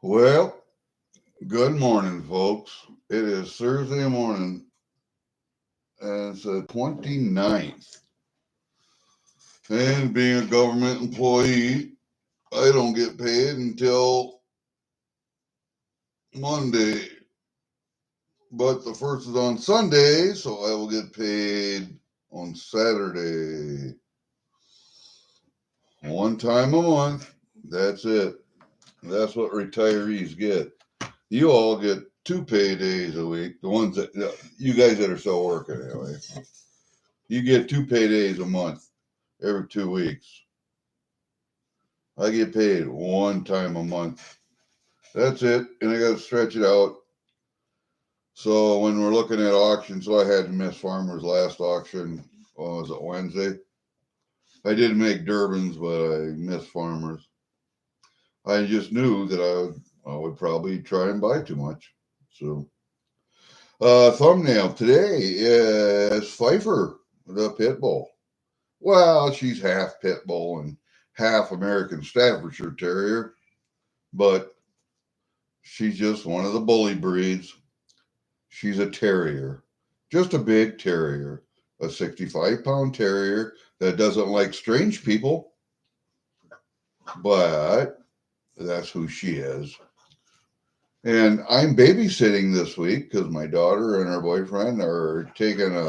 Well, good morning, folks. It is Thursday morning, and it's the 29th. And being a government employee, I don't get paid until Monday. But the first is on Sunday, so I will get paid on Saturday. One time a month. That's it. That's what retirees get. You all get 2 paydays a week. The ones that, you guys that are still working anyway. You get 2 paydays a month every 2 weeks. I get paid one time a month. That's it. And I got to stretch it out. So when we're looking at auctions, so I had Miss Farmer's last auction. Was it Wednesday? I didn't make Durbin's, but I missed Farmer's. I just knew that I would probably try and buy too much. So, thumbnail today is Pfieffer, the Pitbull. Well, she's half Pitbull and half American Staffordshire Terrier, but she's just one of the bully breeds. She's a terrier, just a big terrier, a 65-pound terrier that doesn't like strange people, but that's who she is. And I'm babysitting this week because my daughter and her boyfriend are taking a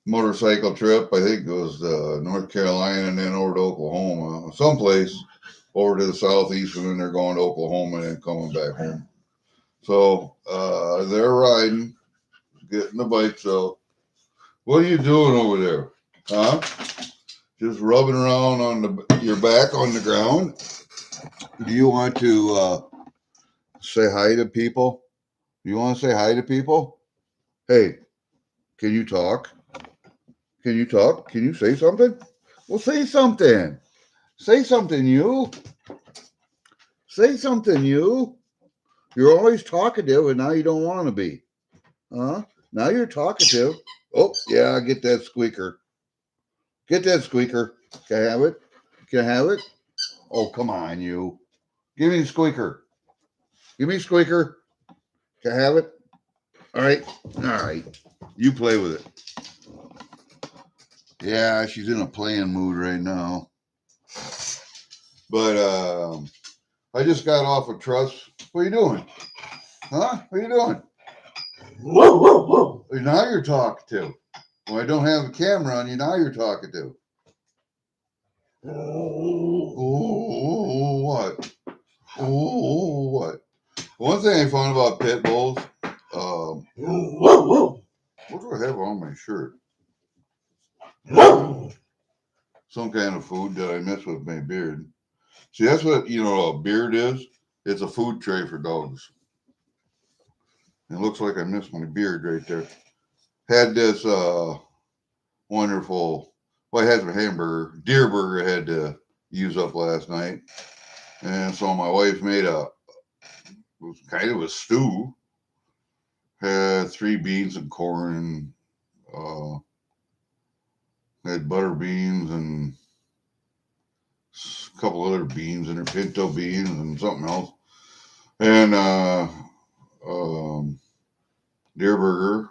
motorcycle trip. I think it was North Carolina and then over to Oklahoma, someplace over to the southeast, and then they're going to Oklahoma and then coming back home. So they're riding, getting the bikes out. What are you doing over there? Huh? Just rubbing around on your back on the ground? Do you want to say hi to people? Do you want to say hi to people? Hey, can you talk? Can you talk? Can you say something? Well, say something. Say something, you. Say something, you. You're always talkative, and now you don't want to be. Huh? Now you're talkative. Oh, yeah, get that squeaker. Get that squeaker. Can I have it? Can I have it? Oh, come on, you. Give me the squeaker. Give me a squeaker. Can I have it? All right. All right. You play with it. Yeah, she's in a playing mood right now. But I just got off of Truss. What are you doing? Huh? What are you doing? Whoa, whoa, whoa. Now you're talking to. Well, I don't have a camera on you. Now you're talking to. Oh, what? Oh, what? One thing I found about pit bulls, what do I have on my shirt? Some kind of food that I miss with my beard. See, that's what, a beard is. It's a food tray for dogs. It looks like I missed my beard right there. Had this wonderful, well, I had some hamburger, deer burger I had to use up last night. And so my wife made it was kind of a stew. Had 3 beans and corn, had butter beans and a couple other beans in her, pinto beans and something else. And deer burger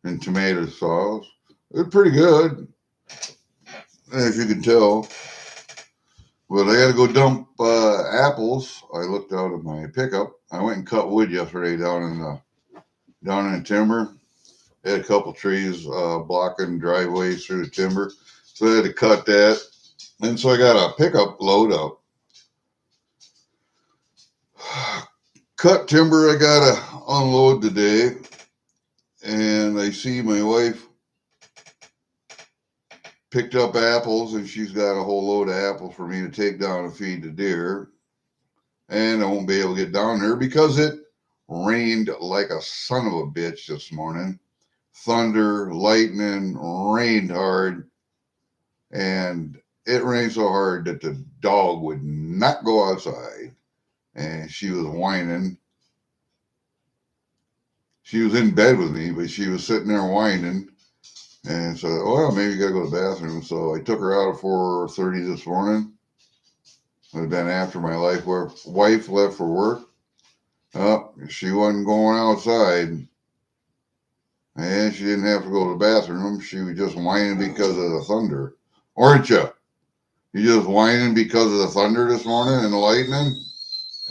and tomato sauce. It was pretty good, as you can tell. But I got to go dump apples. I looked out of my pickup. I went and cut wood yesterday down in the timber. I had a couple trees blocking driveways through the timber, so I had to cut that. And so I got a pickup load up. Cut timber I got to unload today. And I see my wife picked up apples, and she's got a whole load of apples for me to take down and feed the deer. And I won't be able to get down there because it rained like a son of a bitch this morning. Thunder, lightning, rained hard. And it rained so hard that the dog would not go outside. And she was whining. She was in bed with me, but she was sitting there whining. And so, well, maybe you got to go to the bathroom. So I took her out at 4:30 this morning. I've been after my wife left for work. Oh, she wasn't going outside. And she didn't have to go to the bathroom. She was just whining because of the thunder. Weren't you? You just whining because of the thunder this morning and the lightning?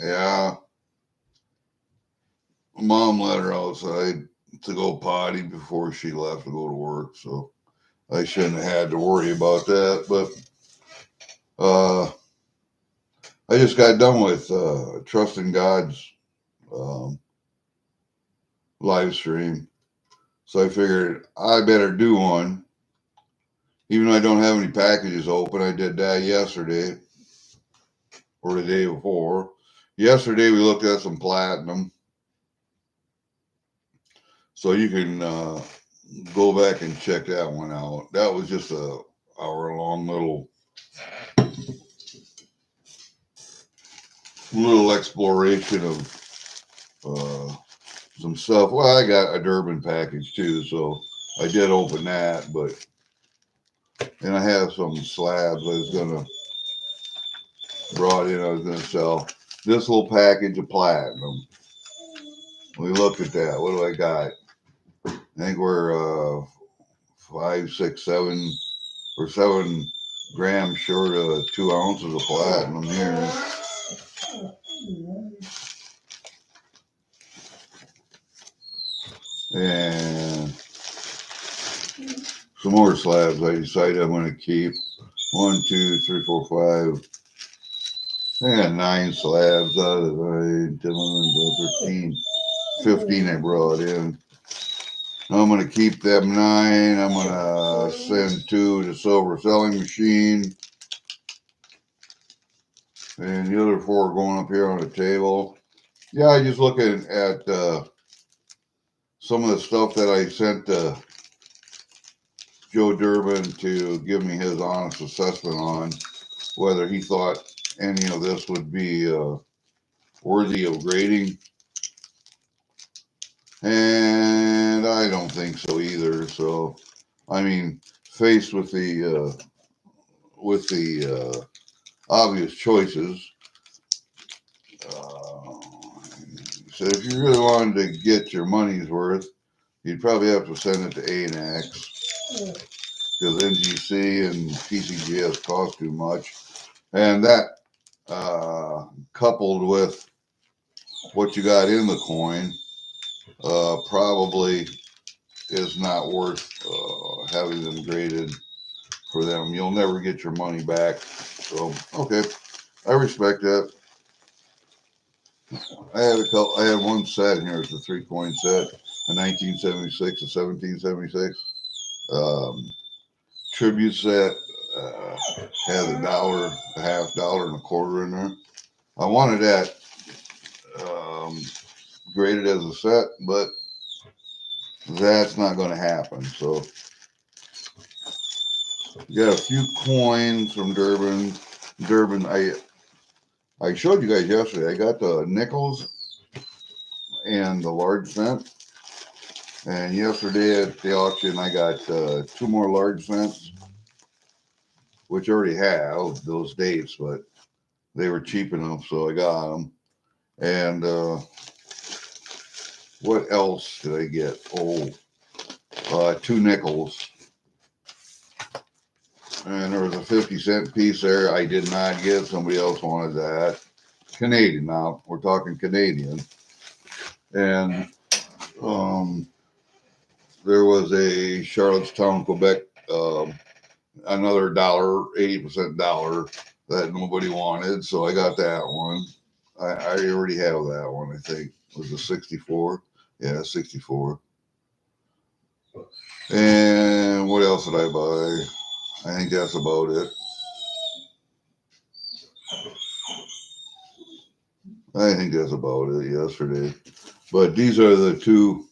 Yeah. Mom let her outside to go potty before she left to go to work. So I shouldn't have had to worry about that. But I just got done with trusting God's um, live stream. So I figured I better do one. Even though I don't have any packages open, I did that yesterday or the day before. Yesterday we looked at some platinum. So you can go back and check that one out. That was just a hour-long little exploration of some stuff. Well, I got a Durban package too, so I did open that, and I have some slabs brought in. I was gonna sell this little package of platinum. We look at that. What do I got? I think we're 5, 6, 7 or 7 grams short of 2 ounces of platinum here. And some more slabs I decided I'm going to keep. 1, 2, 3, 4, 5. I got 9 slabs out of 9, 10, 11, 13, 15 I brought in. I'm going to keep them 9. I'm going to send 2 to silver selling machine. And the other 4 are going up here on the table. Yeah, I just looking at some of the stuff that I sent Joe Durbin to give me his honest assessment on whether he thought any of this would be worthy of grading. And I don't think so either. So, I mean, faced with the obvious choices, so if you really wanted to get your money's worth, you'd probably have to send it to ANAX because NGC and PCGS cost too much, and that coupled with what you got in the coin probably is not worth having them graded for them. You'll never get your money back. So okay, I respect that. I had one set in here. It's a 3-coin set, a 1976, a 1776. Tribute set had $1, a half dollar, and a quarter in there. I wanted that graded as a set, but that's not going to happen. So you got a few coins from Durban. I showed you guys yesterday. I got the nickels and the large cent. And yesterday at the auction, I got 2 more large cents, which I already have those dates, but they were cheap enough, so I got them. And what else did I get? 2 nickels. And there was a 50-cent piece there I did not get. Somebody else wanted that. Canadian now. We're talking Canadian. And there was a Charlottetown, Quebec, another dollar, 80% dollar that nobody wanted. So I got that one. I already have that one, I think. It was a 64. Yeah, 64. And what else did I buy? I think that's about it. I think that's about it yesterday. But these are the 2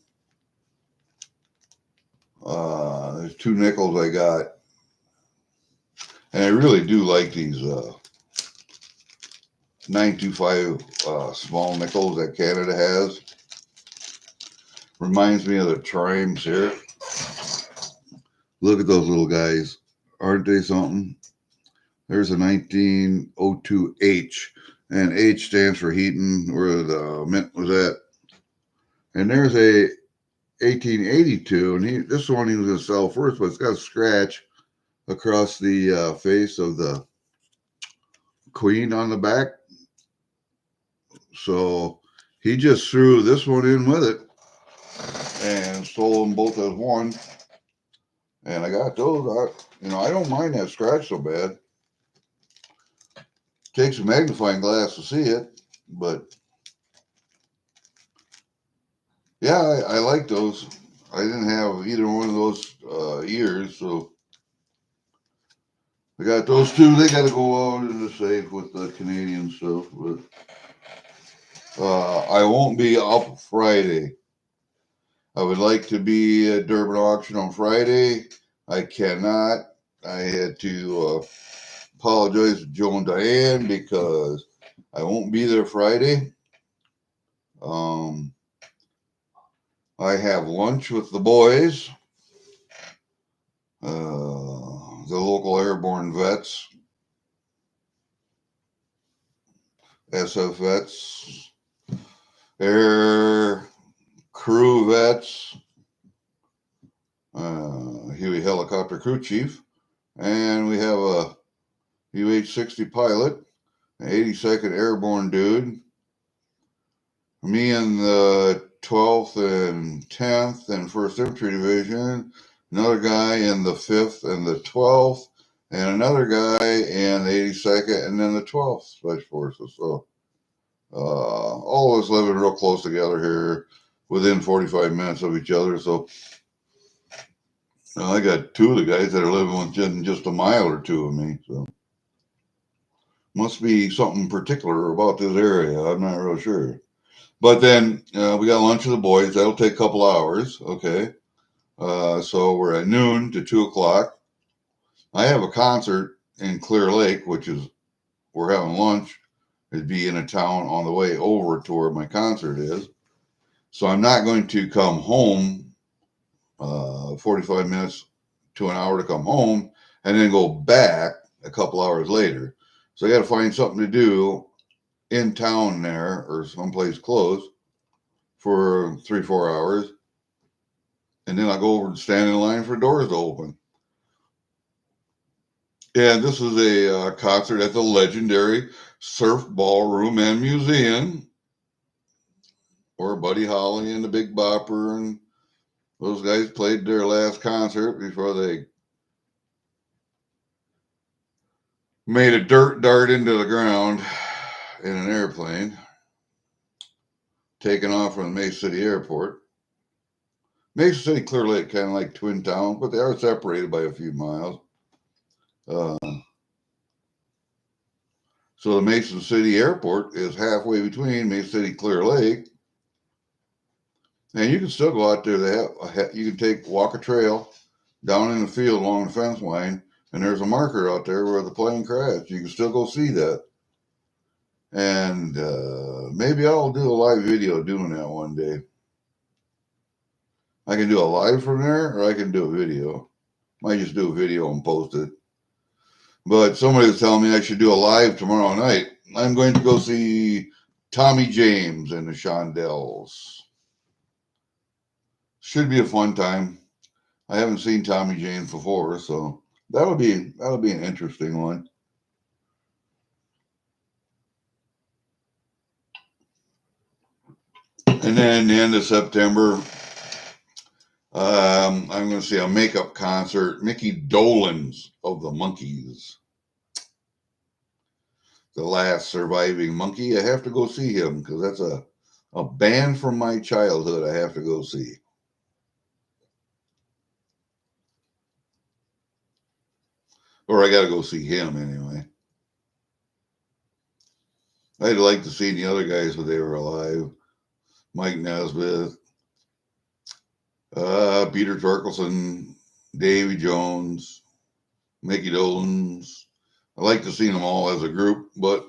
there's 2 nickels I got. And I really do like these 925 small nickels that Canada has. Reminds me of the Trimes here. Look at those little guys. Aren't they something? There's a 1902H, and H stands for Heaton, where the mint was at. And there's a 1882, and this one he was going to sell first, but it's got a scratch across the face of the queen on the back. So he just threw this one in with it and sold them both as one. And I got those. I don't mind that scratch so bad. Takes a magnifying glass to see it, but yeah, I like those. I didn't have either one of those years, so I got those two. They got to go out in the safe with the Canadian stuff, but I won't be up Friday. I would like to be at Durban Auction on Friday. I cannot. I had to apologize to Joe and Diane because I won't be there Friday. I have lunch with the boys, the local airborne vets, SF vets, air crew vets, Huey helicopter crew chief, and we have a UH-60 pilot, an 82nd airborne dude, me in the 12th and 10th and 1st Infantry Division, another guy in the 5th and the 12th, and another guy in the 82nd and then the 12th Special Forces. So all of us living real close together here, within 45 minutes of each other. So I got two of the guys that are living within just a mile or two of me. So must be something particular about this area. I'm not real sure. But then we got lunch with the boys. That'll take a couple hours. Okay. So we're at noon to 2 o'clock. I have a concert in Clear Lake, which is we're having lunch. It'd be in a town on the way over to where my concert is. So I'm not going to come home 45 minutes to an hour to come home and then go back a couple hours later. So I got to find something to do in town there or someplace close for 3-4 hours. And then I go over and stand in line for doors to open. And this is a concert at the legendary Surf Ballroom and Museum, where Buddy Holly and the Big Bopper and those guys played their last concert before they made a dirt dart into the ground in an airplane, taken off from the Mesa City Airport. Mesa City, Clear Lake, kind of like twin towns, but they are separated by a few miles. So the Mason City Airport is halfway between Mesa City, Clear Lake, and you can still go out there. You can walk a trail down in the field along the fence line, and there's a marker out there where the plane crashed. You can still go see that. And maybe I'll do a live video doing that one day. I can do a live from there, or I can do a video. Might just do a video and post it. But somebody was telling me I should do a live tomorrow night. I'm going to go see Tommy James and the Shondells. Should be a fun time. I haven't seen Tommy James before, so that'll be an interesting one. And then the end of September, I'm going to see a makeup concert. Mickey Dolenz of the Monkees, the last surviving monkey. I have to go see him because that's a band from my childhood I have to go see. Or I got to go see him anyway. I'd like to see the other guys when they were alive. Mike Nesbitt, Peter Torkelson, Davy Jones, Mickey Dolenz. I like to see them all as a group, but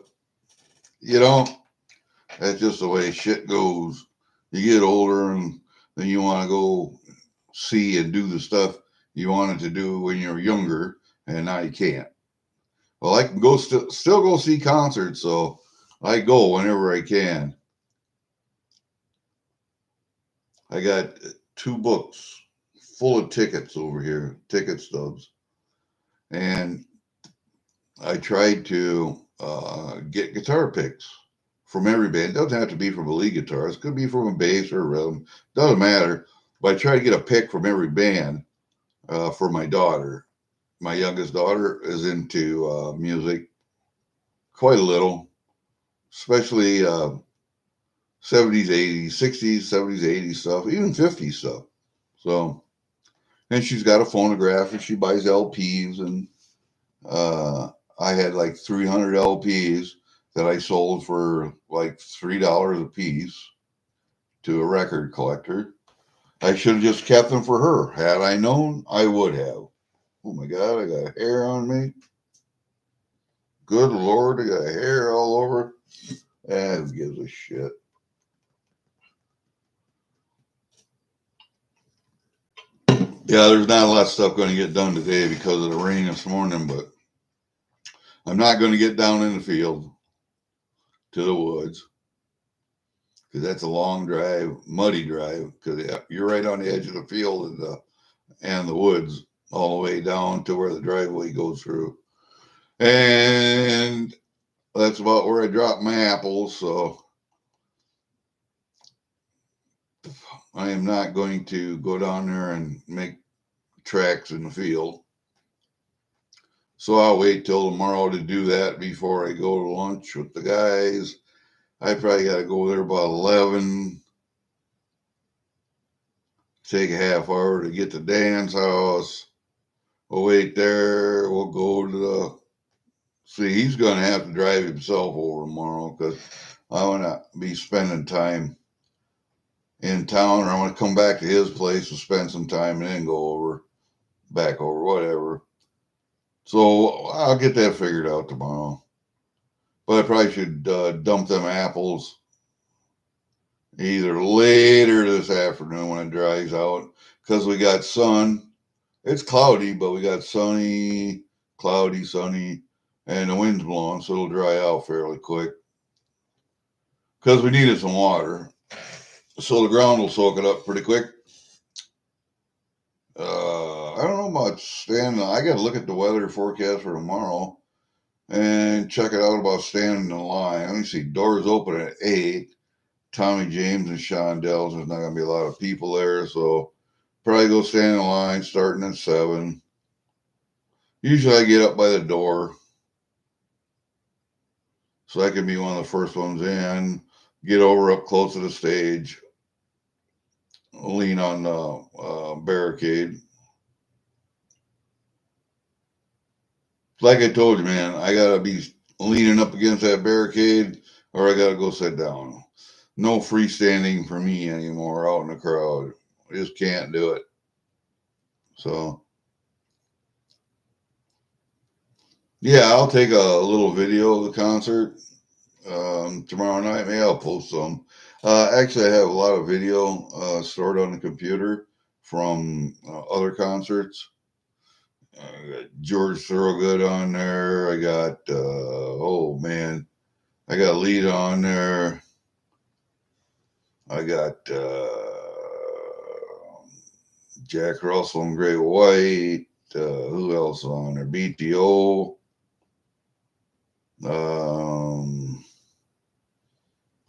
that's just the way shit goes. You get older and then you want to go see and do the stuff you wanted to do when you were younger, and now you can't. Well, I can go still go see concerts, so I go whenever I can. I got 2 books full of tickets over here, ticket stubs, and I tried to get guitar picks from every band. It doesn't have to be from a lead guitarist. It could be from a bass or a rhythm. Doesn't matter. But I try to get a pick from every band for my daughter. My youngest daughter is into music quite a little, especially 70s, 80s, 60s, 70s, 80s stuff, even 50s stuff. So, and she's got a phonograph and she buys LPs. And uh, I had like 300 LPs that I sold for like $3 a piece to a record collector. I should have just kept them for her. Had I known, I would have. Oh my God, I got hair on me. Good Lord, I got hair all over. Who gives a shit? Yeah, there's not a lot of stuff going to get done today because of the rain this morning, but I'm not going to get down in the field to the woods because that's a long drive, muddy drive, because you're right on the edge of the field and the woods all the way down to where the driveway goes through. And that's about where I dropped my apples, so I am not going to go down there and make tracks in the field. So I'll wait till tomorrow to do that before I go to lunch with the guys. I probably got to go there about 11, take a half hour to get to Dan's house. We'll wait there. We'll go to the, see, he's going to have to drive himself over tomorrow because I want to be spending time in town, or I want to come back to his place and spend some time and then go back over, whatever. So I'll get that figured out tomorrow. But I probably should dump them apples either later this afternoon when it dries out, because we got sun. It's cloudy, but we got sunny, cloudy, sunny, and the wind's blowing, so it'll dry out fairly quick. Because we needed some water, so the ground will soak it up pretty quick. I don't know about standing. I got to look at the weather forecast for tomorrow and check it out about standing in line. Let me see. Doors open at 8. Tommy James and Shondells. There's not going to be a lot of people there, so probably go stand in line starting at 7. Usually I get up by the door, so I can be one of the first ones in, get over up close to the stage, lean on the barricade. Like I told you, man, I got to be leaning up against that barricade or I got to go sit down. No freestanding for me anymore out in the crowd. I just can't do it. So, yeah, I'll take a little video of the concert tomorrow night. Maybe I'll post some. Actually, I have a lot of video stored on the computer from other concerts. I got George Thorogood on there. I got, oh man, I got Lead on there. I got Jack Russell and Great White. Who else on there? BTO.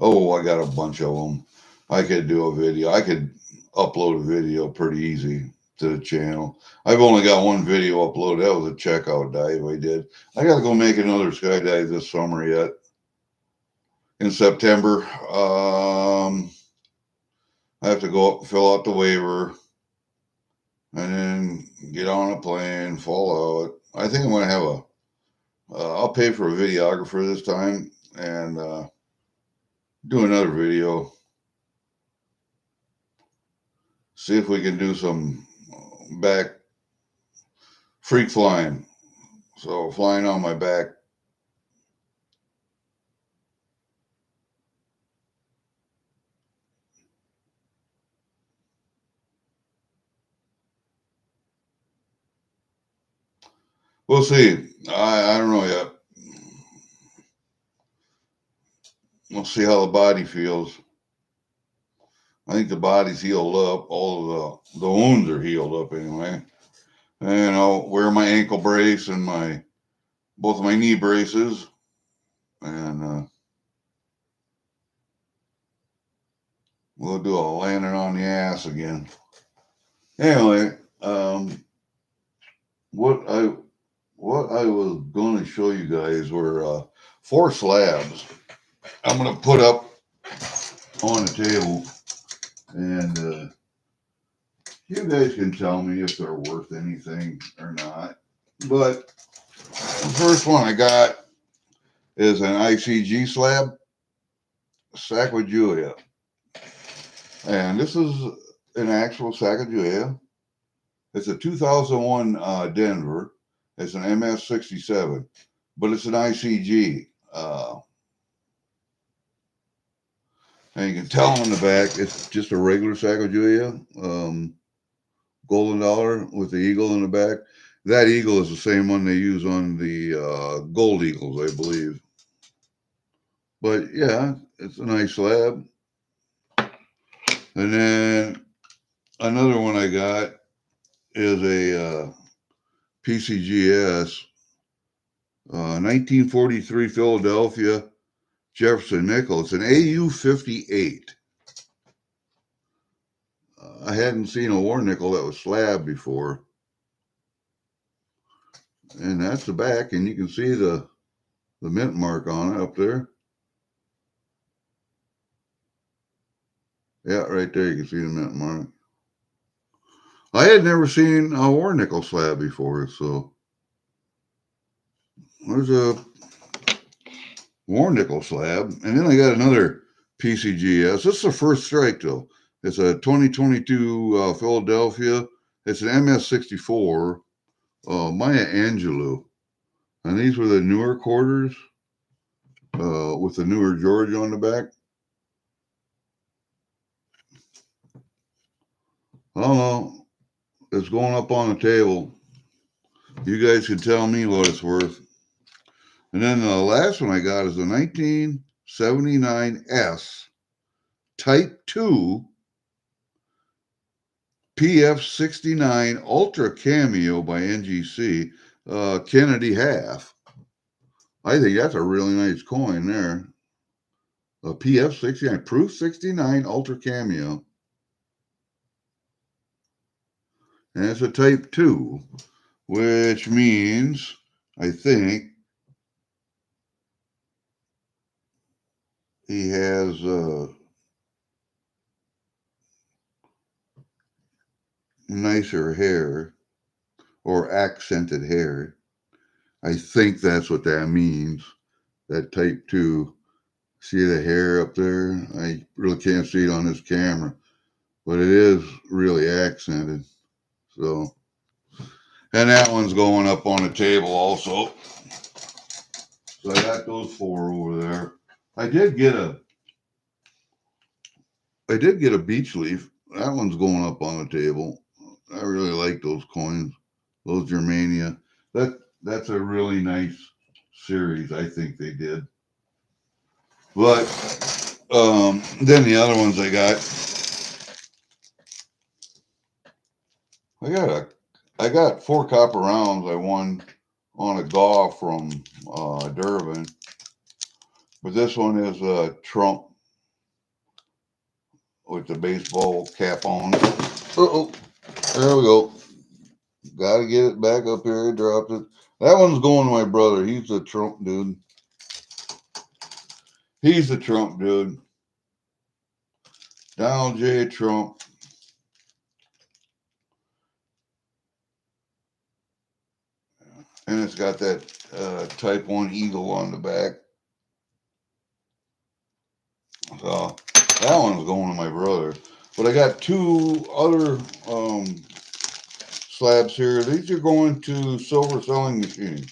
Oh, I got a bunch of them. I could do a video. I could upload a video pretty easy to the channel. I've only got one video uploaded. That was a checkout dive I did. I got to go make another skydive this summer yet. In September. I have to go up and fill out the waiver and then get on a plane, fall out. I think I'm going to have I'll pay for a videographer this time and do another video. See if we can do some back freak flying. So flying on my back. We'll see. I don't know yet. We'll see how the body feels. I think the body's healed up. All of the wounds are healed up anyway. And I'll wear my ankle brace and my both of my knee braces, and we'll do a landing on the ass again. Anyway, what I was going to show you guys were 4 slabs. I'm going to put up on the table, and you guys can tell me if they're worth anything or not. But the first one I got is an ICG slab, Sacagawea. And this is an actual Sacagawea. It's a 2001 Denver. It's an MS67, but it's an ICG. And you can tell on the back, it's just a regular Sacagawea, golden dollar with the eagle in the back. That eagle is the same one they use on the gold eagles, I believe. But yeah, it's a nice slab. And then another one I got is a PCGS 1943 Philadelphia Jefferson nickel. It's an AU 58. I hadn't seen a war nickel that was slab before. And that's the back, and you can see the mint mark on it up there. Yeah, right there you can see the mint mark. I had never seen a war nickel slab before, so there's a war nickel slab. And then I got another PCGS. This is the first strike, though. It's a 2022 Philadelphia. It's an MS64 Maya Angelou. And these were the newer quarters with the newer George on the back. I don't know. It's going up on the table. You guys can tell me what it's worth. And then the last one I got is a 1979 S Type 2 PF69 Ultra Cameo by NGC, Kennedy half. I think that's a really nice coin there. A PF69, Proof 69 Ultra Cameo. And it's a Type 2, which means, I think, he has nicer hair or accented hair. I think that's what that means, that Type 2. See the hair up there? I really can't see it on this camera, but it is really accented. So, and that one's going up on the table also. So I got those 4 over there. I did get a beach leaf. That one's going up on the table. I really like those coins, those Germania. That's a really nice series. I think they did. But then the other ones I got 4 copper rounds. I won on a golf from Durban. But this one is Trump with the baseball cap on. Uh-oh. There we go. Got to get it back up here. I dropped it. That one's going to my brother. He's a Trump dude. He's the Trump dude. Donald J. Trump. And it's got that Type 1 eagle on the back. So that one's going to my brother. But I got 2 other slabs here. These are going to Silver Selling Machine.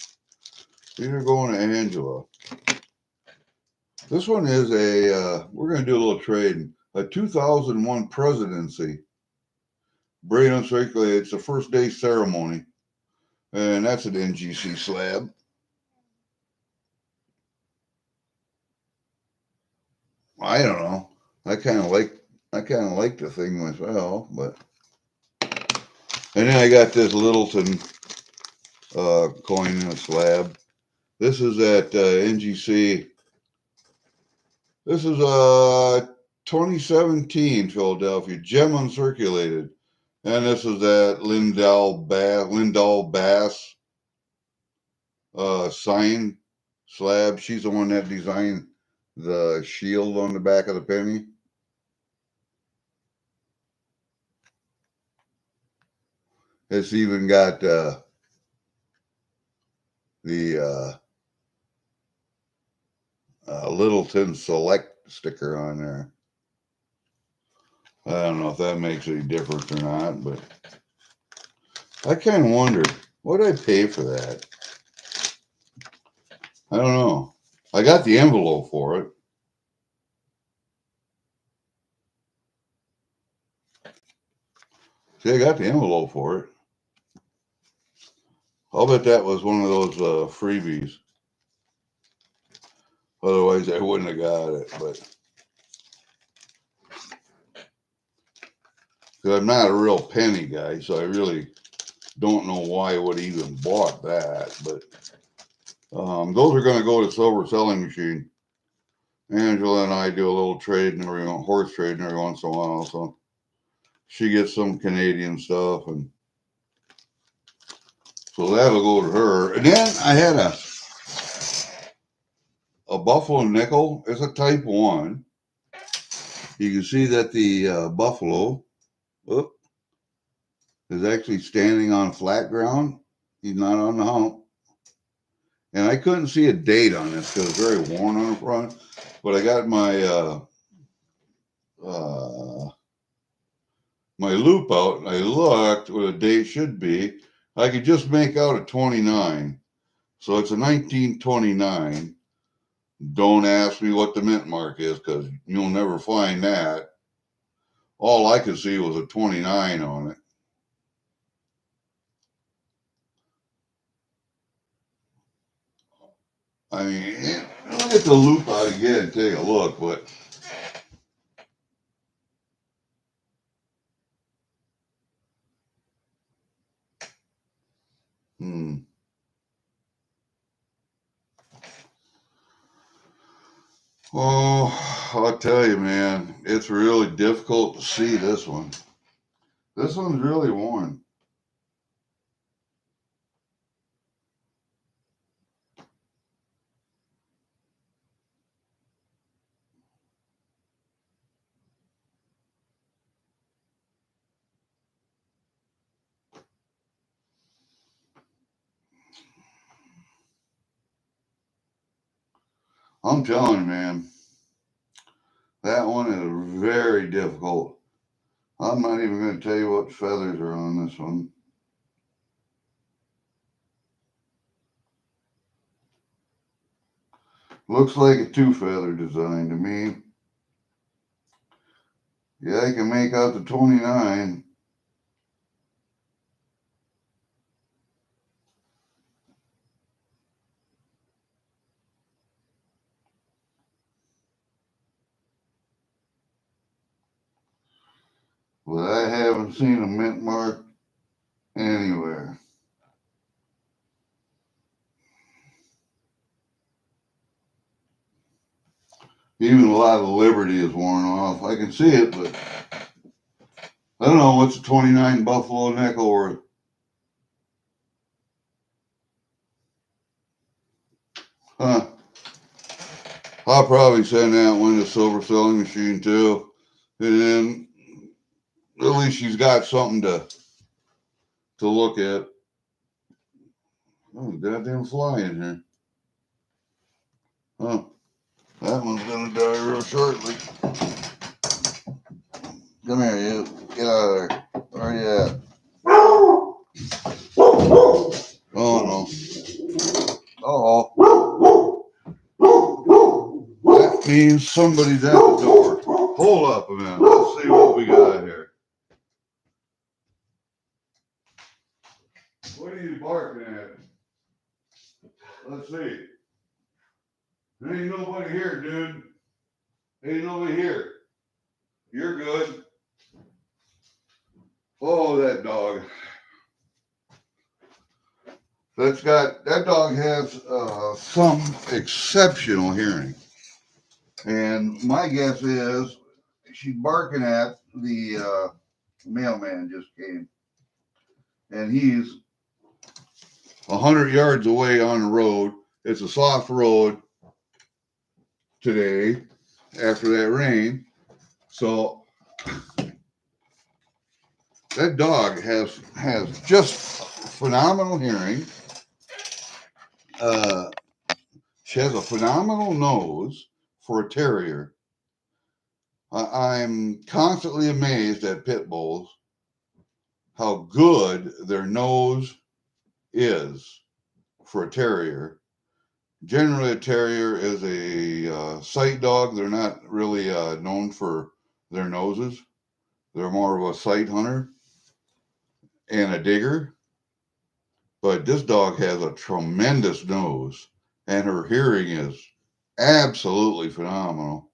These are going to Angela. This one is we're going to do a little trading. A 2001 presidency. Braid uncirculated. It's the first day ceremony. And that's an NGC slab. I don't know. I kind of like the thing myself, but and then I got this Littleton coin in a slab. This is at NGC. This is 2017 Philadelphia gem uncirculated, and this is that Lindell Bass sign slab. She's the one that designed the shield on the back of the penny. It's even got the Littleton Select sticker on there. I don't know if that makes any difference or not, but I kind of wonder what did I pay for that. I don't know. I got the envelope for it. See, I got the envelope for it. I'll bet that was one of those freebies. Otherwise, I wouldn't have got it. But because I'm not a real penny guy, so I really don't know why I would have even bought that. But those are going to go to Silver Selling Machine. Angela and I do a little trade and horse trading every once in a while. So she gets some Canadian stuff, and so that'll go to her. And then I had a Buffalo nickel. It's a Type 1. You can see that the buffalo is actually standing on flat ground. He's not on the hump. And I couldn't see a date on this because it's very worn on the front. But I got my my loop out, and I looked where the date should be. I could just make out a 29. So it's a 1929. Don't ask me what the mint mark is because you'll never find that. All I could see was a 29 on it. I mean, I'll get the loop out again and take a look, but oh, I'll tell you, man, it's really difficult to see this one. This one's really worn. I'm telling you, man, that one is very difficult. I'm not even going to tell you what feathers are on this one. Looks like a two-feather design to me. Yeah, I can make out the 29. But I haven't seen a mint mark anywhere. Even a lot of the Liberty is worn off. I can see it, but I don't know what's a 29 Buffalo nickel worth. Huh. I'll probably send that one to Silver Selling Machine too. And then at least she's got something to look at. Oh, goddamn fly in here. Huh. That one's gonna die real shortly. Come here, you. Get out of there. Where are you at? Oh no. Uh-oh. That means somebody's at the door. Hold up a minute. Let's see what we got here. What are you barking at? Let's see. There ain't nobody here, dude. Ain't nobody here. You're good. Oh, that dog. That dog has some exceptional hearing. And my guess is she's barking at the mailman just came. And he's 100 yards away on the road. It's a soft road today after that rain. So that dog has just phenomenal hearing. She has a phenomenal nose for a terrier. I'm constantly amazed at pit bulls, how good their nose is for a terrier. Generally, a terrier is a sight dog. They're not really known for their noses. They're more of a sight hunter and a digger. But this dog has a tremendous nose, and her hearing is absolutely phenomenal.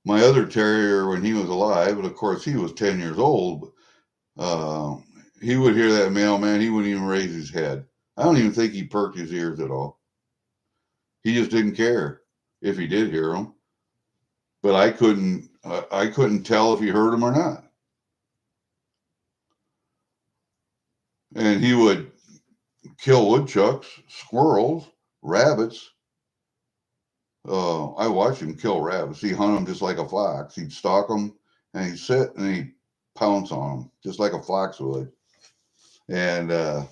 My other terrier, when he was alive, and of course he was 10 years old, he would hear that mailman. He wouldn't even raise his head. I don't even think he perked his ears at all. He just didn't care if he did hear him. But I couldn't tell if he heard him or not. And he would kill woodchucks, squirrels, rabbits. I watched him kill rabbits. He'd hunt them just like a fox. He'd stalk them and he'd sit and he'd pounce on them just like a fox would. And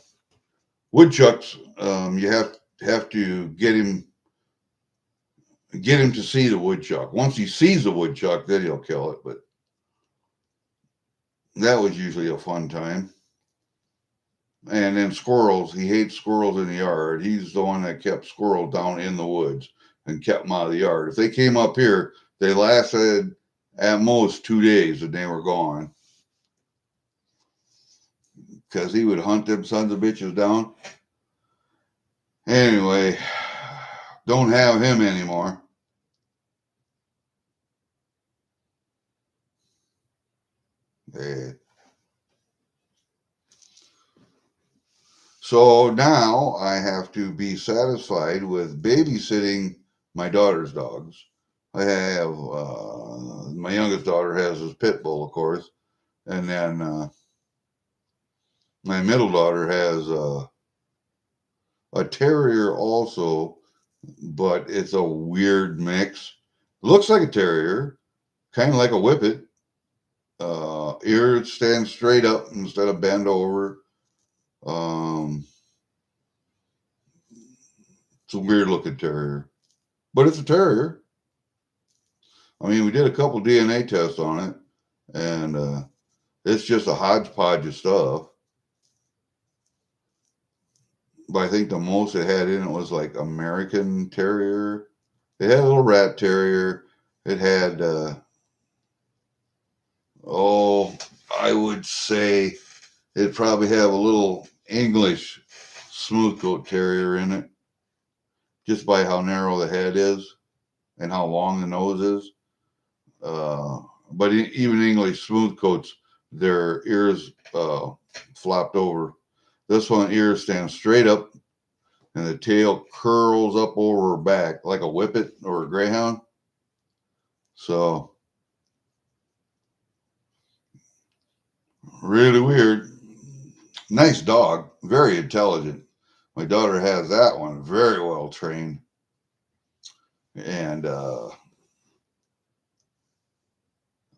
woodchucks, you have to get him to see the woodchuck. Once he sees the woodchuck, then he'll kill it. But that was usually a fun time. And then squirrels, he hates squirrels in the yard. He's the one that kept squirrels down in the woods and kept them out of the yard. If they came up here, they lasted at most 2 days and they were gone. Because he would hunt them sons of bitches down. Anyway, don't have him anymore. So now I have to be satisfied with babysitting my daughter's dogs. I have my youngest daughter has his Pitbull, of course, and then my middle daughter has a terrier also, but it's a weird mix. Looks like a terrier, kind of like a whippet. Ears stand straight up instead of bend over. It's a weird looking terrier, but it's a terrier. I mean, we did a couple DNA tests on it, and it's just a hodgepodge of stuff. But I think the most it had in it was like American Terrier. It had a little rat terrier. It had, I would say it'd probably have a little English smooth coat terrier in it, just by how narrow the head is and how long the nose is. But even English smooth coats, their ears flopped over. This one ears stand straight up, and the tail curls up over her back like a whippet or a greyhound. So really weird. Nice dog, very intelligent. My daughter has that one, very well trained, and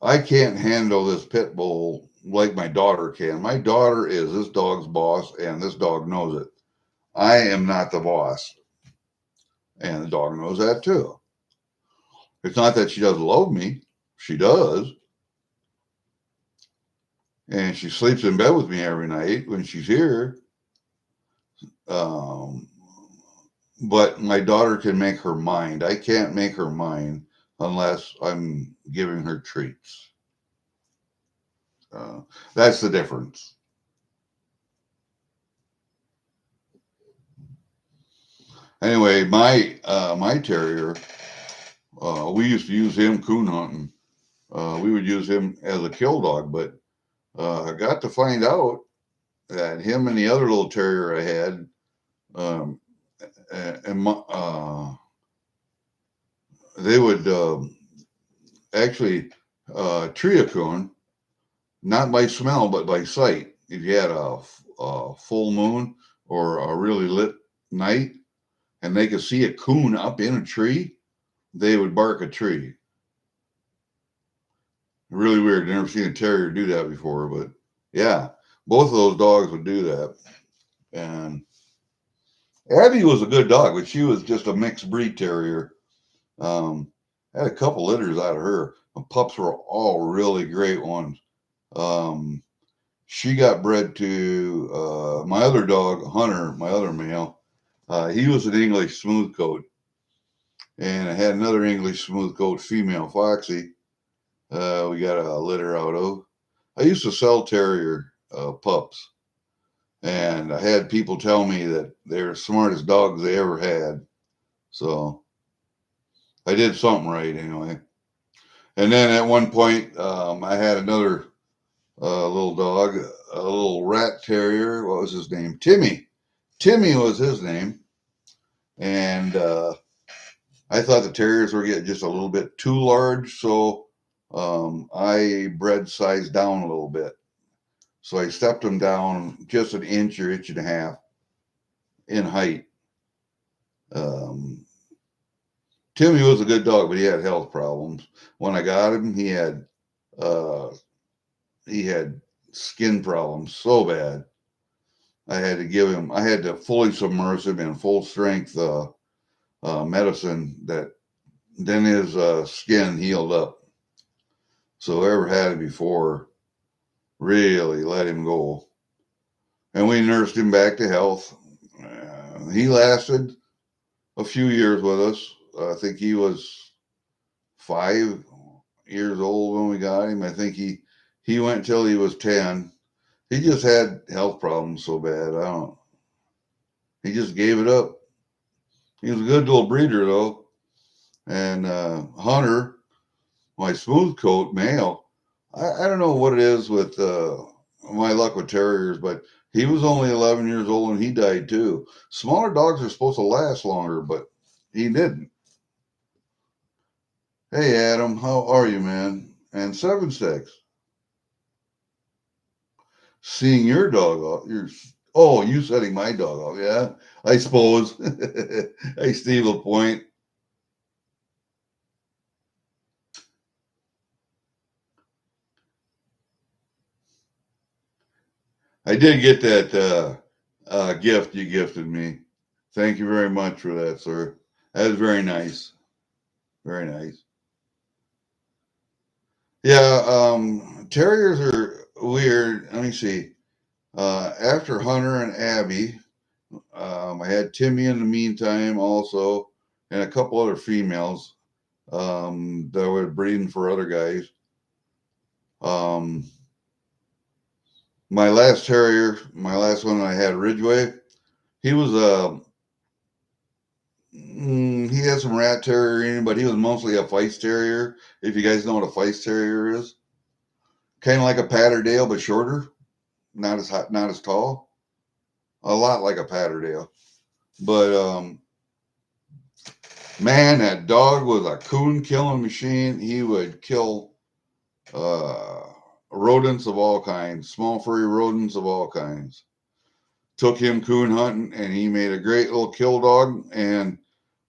I can't handle this pit bull like my daughter can. My daughter is this dog's boss, and this dog knows it. I am not the boss, and the dog knows that too. It's not that she doesn't love me. She does. And she sleeps in bed with me every night when she's here. Um, but my daughter can make her mind. I can't make her mind unless I'm giving her treats. That's the difference. Anyway, my terrier We used to use him coon hunting. We would use him as a kill dog, but I got to find out that him and the other little terrier I had, um, they would actually tree a coon, not by smell, but by sight. If you had a full moon or a really lit night and they could see a coon up in a tree, they would bark a tree. Really weird. Never seen a terrier do that before, but yeah, both of those dogs would do that. And Abby was a good dog, but she was just a mixed breed terrier. Had a couple litters out of her. The pups were all really great ones. Um, she got bred to my other dog, Hunter, my other male. He was an English smooth coat, and I had another English smooth coat female, Foxy. We got a litter out of. I used to sell terrier pups, and I had people tell me that they're the smartest dogs they ever had. So I did something right anyway. And then at one point, I had another little dog, a little rat terrier. What was his name? Timmy. Timmy was his name. And I thought the terriers were getting just a little bit too large. So I bred size down a little bit. So I stepped them down just an inch or inch and a half in height. Um, Timmy was a good dog, but he had health problems. When I got him, uh, he had skin problems so bad. I had to fully submerge him in full strength medicine that then his skin healed up. So whoever had it before really let him go. And we nursed him back to health. He lasted a few years with us. I think he was 5 years old when we got him. I think he went till he was 10. He just had health problems so bad. He just gave it up. He was a good little breeder though. And Hunter, my smooth coat male, I don't know what it is with my luck with terriers, but he was only 11 years old and he died too. Smaller dogs are supposed to last longer, but he didn't. Hey Adam, how are you, man? And 7-6. Seeing your dog off. You setting my dog off, yeah? I suppose. Hey, Steve LaPointe. I did get that gift you gifted me. Thank you very much for that, sir. That was very nice. Very nice. Yeah, terriers are weird. Let me see. After Hunter and Abby, I had Timmy in the meantime also, and a couple other females that were breeding for other guys. Um, my last terrier, my last one I had, Ridgeway, he was he had some rat terrier in him, but he was mostly a Feist terrier. If you guys know what a Feist terrier is, kind of like a Patterdale but shorter, not as hot, not as tall. A lot like a Patterdale, but man, that dog was a coon killing machine. He would kill uh, rodents of all kinds, small furry rodents of all kinds. Took him coon hunting, and he made a great little kill dog. And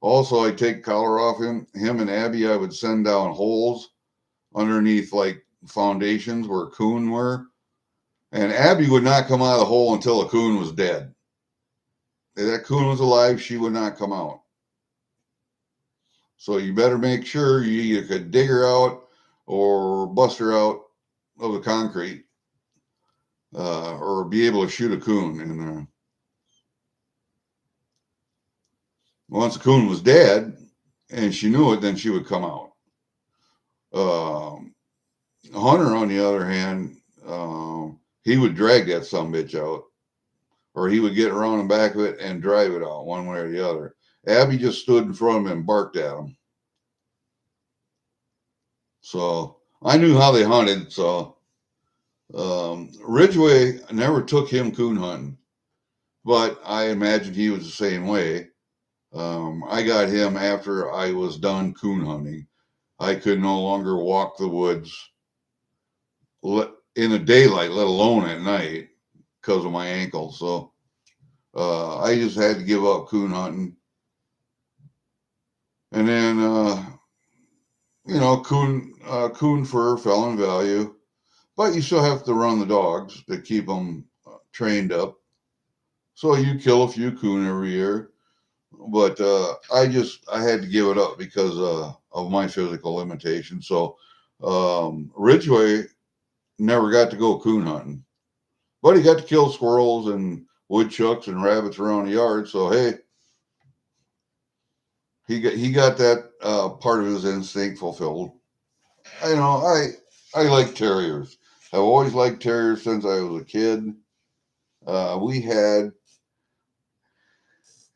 also, I take collar off him and Abby. I would send down holes underneath like foundations where coon were, and Abby would not come out of the hole until the coon was dead. If that coon was alive, she would not come out. So you better make sure you either could dig her out or bust her out of the concrete, or be able to shoot a coon in there. Once the coon was dead and she knew it, then she would come out. Um, Hunter, on the other hand, he would drag that sumbitch out, or he would get around the back of it and drive it out one way or the other. Abby just stood in front of him and barked at him. So I knew how they hunted. So Ridgway never took him coon hunting, but I imagined he was the same way. I got him after I was done coon hunting. I could no longer walk the woods in the daylight, let alone at night, because of my ankle. So I just had to give up coon hunting. And then, coon fur fell in value, but you still have to run the dogs to keep them trained up. So you kill a few coon every year, but I had to give it up because of my physical limitations. So Ridgway never got to go coon hunting, but he got to kill squirrels and woodchucks and rabbits around the yard. So hey, he got that part of his instinct fulfilled. I like terriers. I've always liked terriers since I was a kid. We had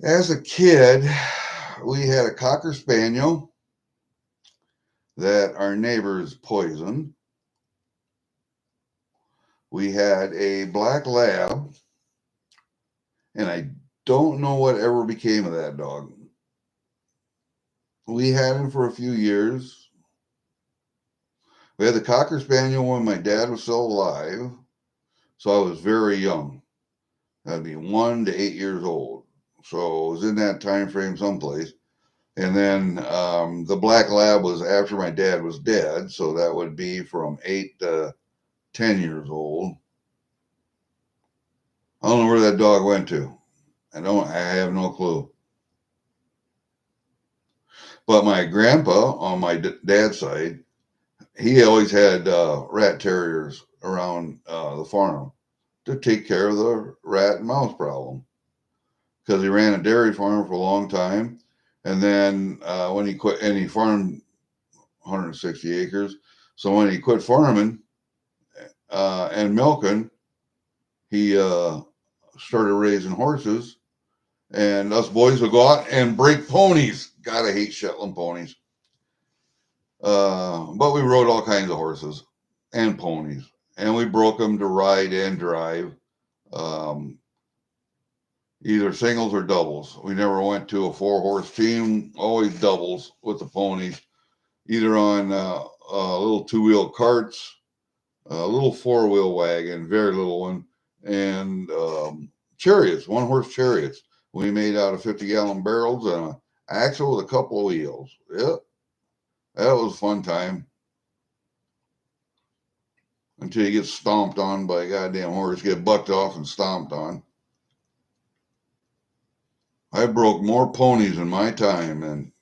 As a kid, we had a Cocker Spaniel that our neighbors poisoned. We had a Black Lab, and I don't know what ever became of that dog. We had him for a few years. We had the Cocker Spaniel when my dad was still alive, so I was very young. That'd be 1 to 8 years old. So it was in that time frame someplace. And then the Black Lab was after my dad was dead, so that would be from 8 to 10 years old. I don't know where that dog went to. I have no clue. But my grandpa on my dad's side, he always had rat terriers around the farm to take care of the rat and mouse problem because he ran a dairy farm for a long time. And then when he quit, and he farmed 160 acres. So when he quit farming and milking, he started raising horses. And us boys would go out and break ponies. God, I hate Shetland ponies. But we rode all kinds of horses and ponies. And we broke them to ride and drive, um, either singles or doubles. We never went to a 4-horse team, always doubles with the ponies, either on little 2-wheel carts, a little 4-wheel wagon, very little one, and chariots, 1-horse chariots. We made out of 50-gallon barrels and an axle with a couple of wheels. Yep, that was a fun time. Until you get stomped on by a goddamn horse, get bucked off and stomped on. I broke more ponies in my time, and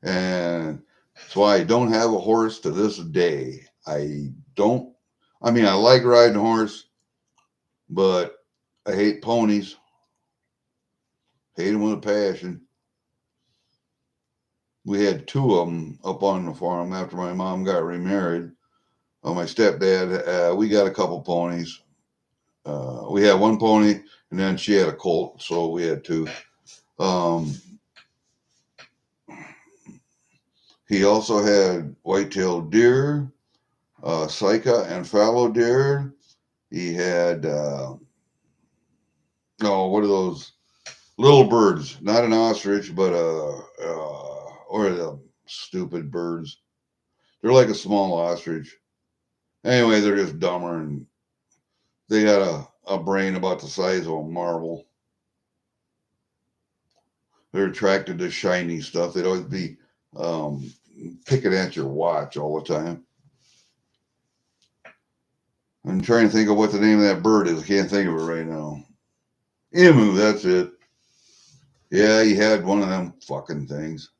that's why I don't have a horse to this day. I like riding a horse, but I hate ponies. Hate them with a passion. We had 2 of them up on the farm after my mom got remarried. My stepdad, we got a couple ponies. We had 1 pony, and then she had a colt, so we had 2. He also had white-tailed deer, sika and fallow deer. He had, what are those little birds? Not an ostrich, but or the stupid birds. They're like a small ostrich. Anyway, they're just dumber, and they got a brain about the size of a marble. They're attracted to shiny stuff. They'd always be picking at your watch all the time. I'm trying to think of what the name of that bird is. I can't think of it right now. Emu, that's it. Yeah, he had one of them fucking things.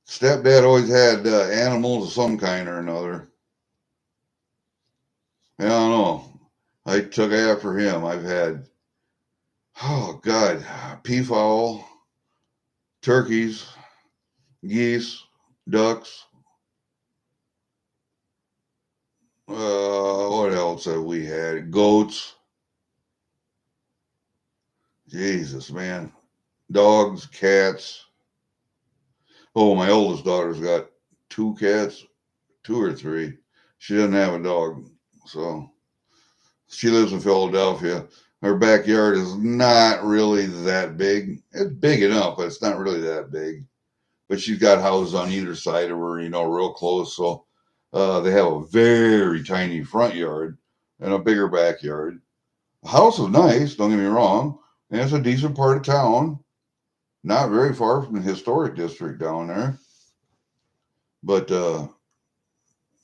Stepdad always had animals of some kind or another. I don't know. I took after him. I've had, peafowl, turkeys, geese, ducks. What else have we had? Goats. Jesus, man. Dogs, cats. Oh, my oldest daughter's got 2 cats, 2 or 3. She doesn't have a dog, so she lives in Philadelphia. Her backyard is not really that big. It's big enough, but it's not really that big. But she's got houses on either side of her, real close. So they have a very tiny front yard and a bigger backyard. The house is nice, don't get me wrong, and it's a decent part of town. Not very far from the historic district down there. But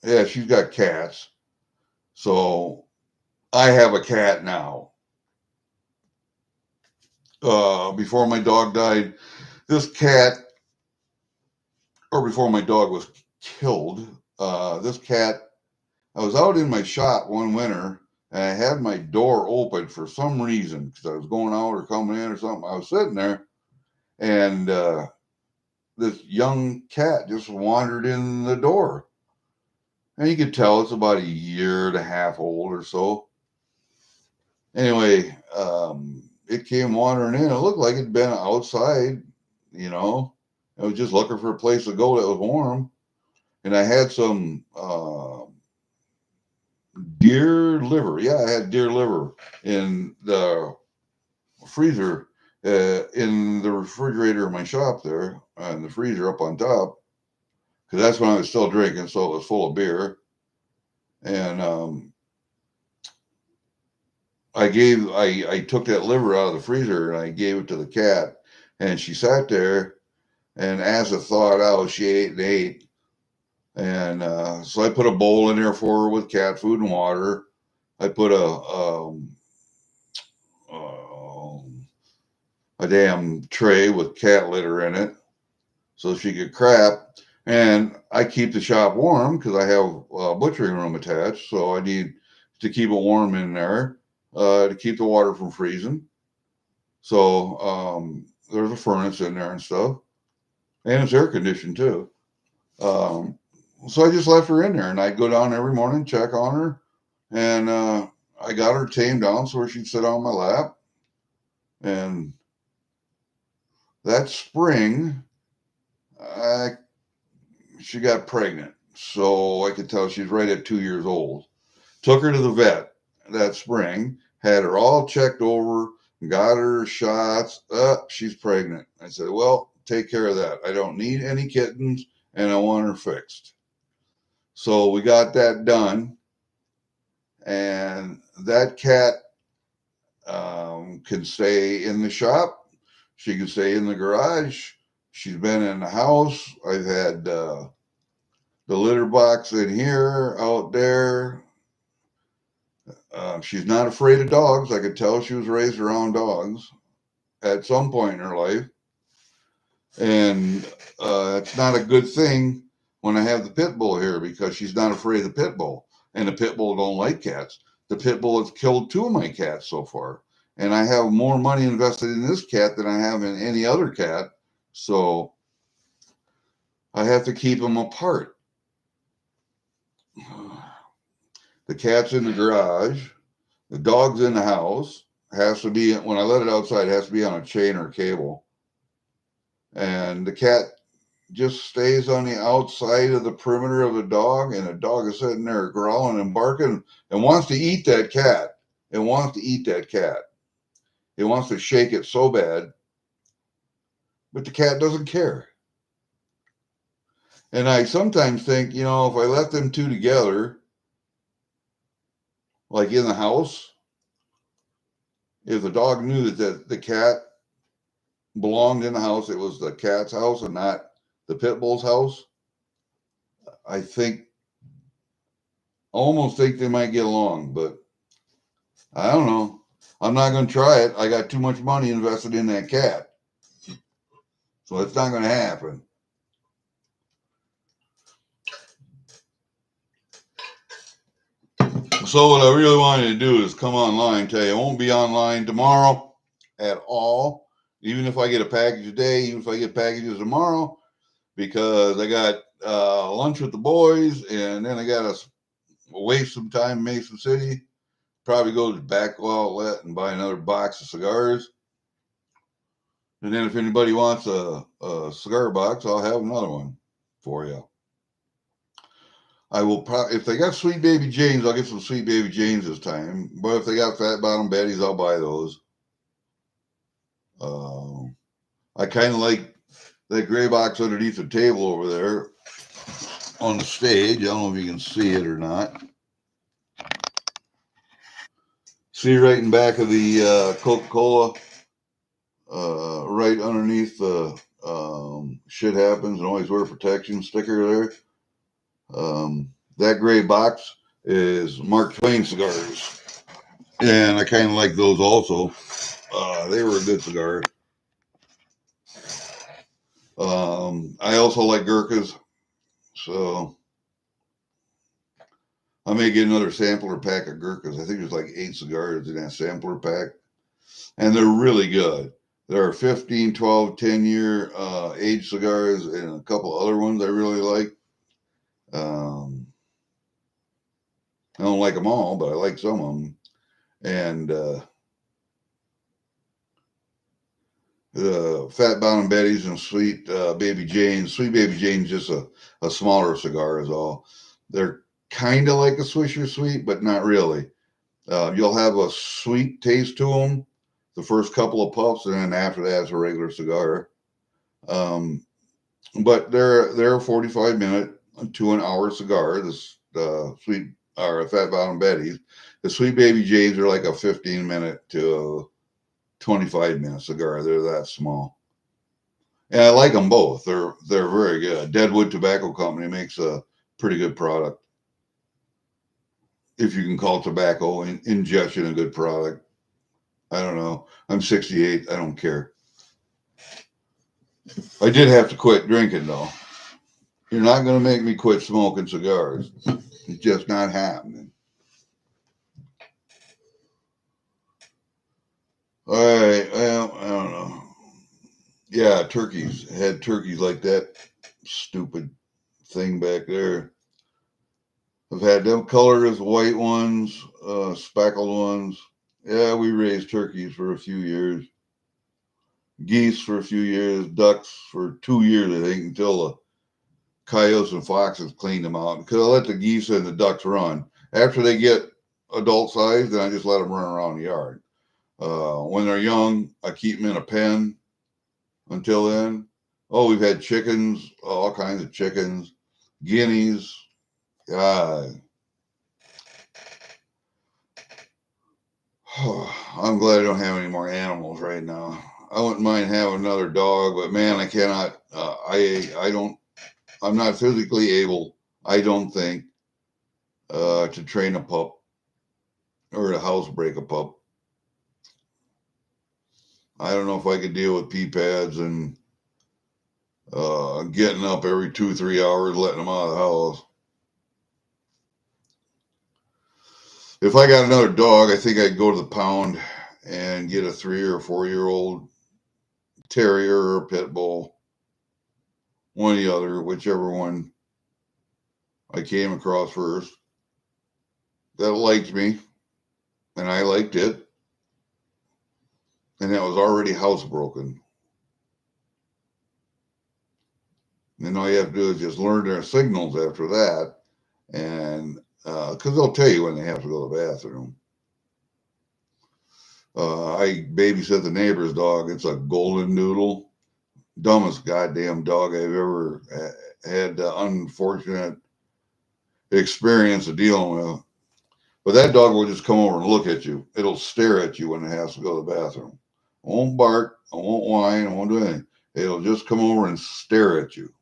yeah, she's got cats. So I have a cat now. Before my dog died, this cat, or before my dog was killed, this cat, I was out in my shop one winter and I had my door open for some reason because I was going out or coming in or something. I was sitting there and this young cat just wandered in the door. And you could tell it's about a year and a half old or so. Anyway, it came wandering in. It looked like it'd been outside, you know. I was just looking for a place to go that was warm. And I had some deer liver. Yeah, I had deer liver in the freezer, in the refrigerator of my shop there, and the freezer up on top. Because that's when I was still drinking, so it was full of beer. And I took that liver out of the freezer and I gave it to the cat, and she sat there, and as it thawed out, she ate and ate. And so I put a bowl in there for her with cat food and water. I put a damn tray with cat litter in it so she could crap. And I keep the shop warm because I have a butchering room attached, so I need to keep it warm in there to keep the water from freezing. So there's a furnace in there and stuff, and it's air conditioned too. So I just left her in there, and I'd go down every morning, check on her, and I got her tamed down so she'd sit on my lap. And that spring, she got pregnant, so I could tell she's right at 2 years old. Took her to the vet that spring, had her all checked over, got her shots. She's pregnant. I said, well, take care of that. I don't need any kittens, and I want her fixed. So we got that done, and that cat can stay in the shop. She can stay in the garage. She's been in the house. I've had the litter box in here, out there. She's not afraid of dogs. I could tell she was raised around dogs at some point in her life. And it's not a good thing when I have the Pitbull here because she's not afraid of the Pitbull. And the Pitbull don't like cats. The Pitbull has killed 2 of my cats so far. And I have more money invested in this cat than I have in any other cat. So I have to keep them apart. The cat's in the garage. The dog's in the house. Has to be, when I let it outside, it has to be on a chain or cable. And the cat just stays on the outside of the perimeter of the dog, and the dog is sitting there growling and barking and wants to eat that cat. It wants to eat that cat. It wants to shake it so bad, but the cat doesn't care. And I sometimes think, if I left them two together, like in the house, if the dog knew that the cat belonged in the house, it was the cat's house and not the pit bull's house, I almost think they might get along, but I don't know. I'm not going to try it. I got too much money invested in that cat. So it's not going to happen. So what I really wanted to do is come online, tell you I won't be online tomorrow at all. Even if I get a package today, even if I get packages tomorrow, because I got lunch with the boys, and then I got to waste some time in Mason City. Probably go to the back outlet and buy another box of cigars. And then if anybody wants a cigar box, I'll have another one for you. I will probably, if they got Sweet Baby Janes, I'll get some Sweet Baby Janes this time. But if they got Fat Bottom Betties, I'll buy those. I kind of like that gray box underneath the table over there on the stage. I don't know if you can see it or not. See right in back of the Coca-Cola, right underneath the shit happens and always wear protection sticker there. That gray box is Mark Twain cigars. And I kind of like those also. They were a good cigar. I also like Gurkhas, so I may get another sampler pack of Gurkhas. I think there's like 8 cigars in that sampler pack, and they're really good. There are 15, 12, 10-year age cigars and a couple other ones I really like. I don't like them all, but I like some of them. And the Fat Bottom Betties and Sweet Baby Janes. Sweet Baby Jane's just a smaller cigar is all. They're kind of like a Swisher Sweet, but not really. You'll have a sweet taste to them the first couple of puffs, and then after that, it's a regular cigar. But they're a 45-minute to an hour cigar. This sweet or Fat Bottom Betties. The Sweet Baby Janes are like a 15-minute to 25-minute cigar. They're that small. And I like them both. They're very good. Deadwood Tobacco Company makes a pretty good product. If you can call tobacco ingestion a good product. I don't know. I'm 68. I don't care. I did have to quit drinking, though. You're not going to make me quit smoking cigars. It's just not happening. All right. Well, I don't know. Yeah, turkeys. Had turkeys like that stupid thing back there. I've had them colorless white ones, speckled ones. Yeah, we raised turkeys for a few years. Geese for a few years. Ducks for 2 years, I think, until the coyotes and foxes cleaned them out. Because I let the geese and the ducks run. After they get adult size, then I just let them run around the yard. When they're young, I keep them in a pen until then. Oh, we've had chickens, all kinds of chickens, guineas. I'm glad I don't have any more animals right now. I wouldn't mind having another dog, but man, I cannot. I don't. I'm not physically able. I don't think to train a pup or to housebreak a pup. I don't know if I could deal with pee pads and getting up every 2-3 hours, letting them out of the house. If I got another dog, I think I'd go to the pound and get a 3 or 4-year-old terrier or a pit bull, one or the other, whichever one I came across first. That liked me, and I liked it, and that was already housebroken. And all you have to do is just learn their signals after that, and because they'll tell you when they have to go to the bathroom. I babysit the neighbor's dog. It's a golden doodle. Dumbest goddamn dog I've ever had the unfortunate experience of dealing with. But that dog will just come over and look at you. It'll stare at you when it has to go to the bathroom. It won't bark. It won't whine. It won't do anything. It'll just come over and stare at you.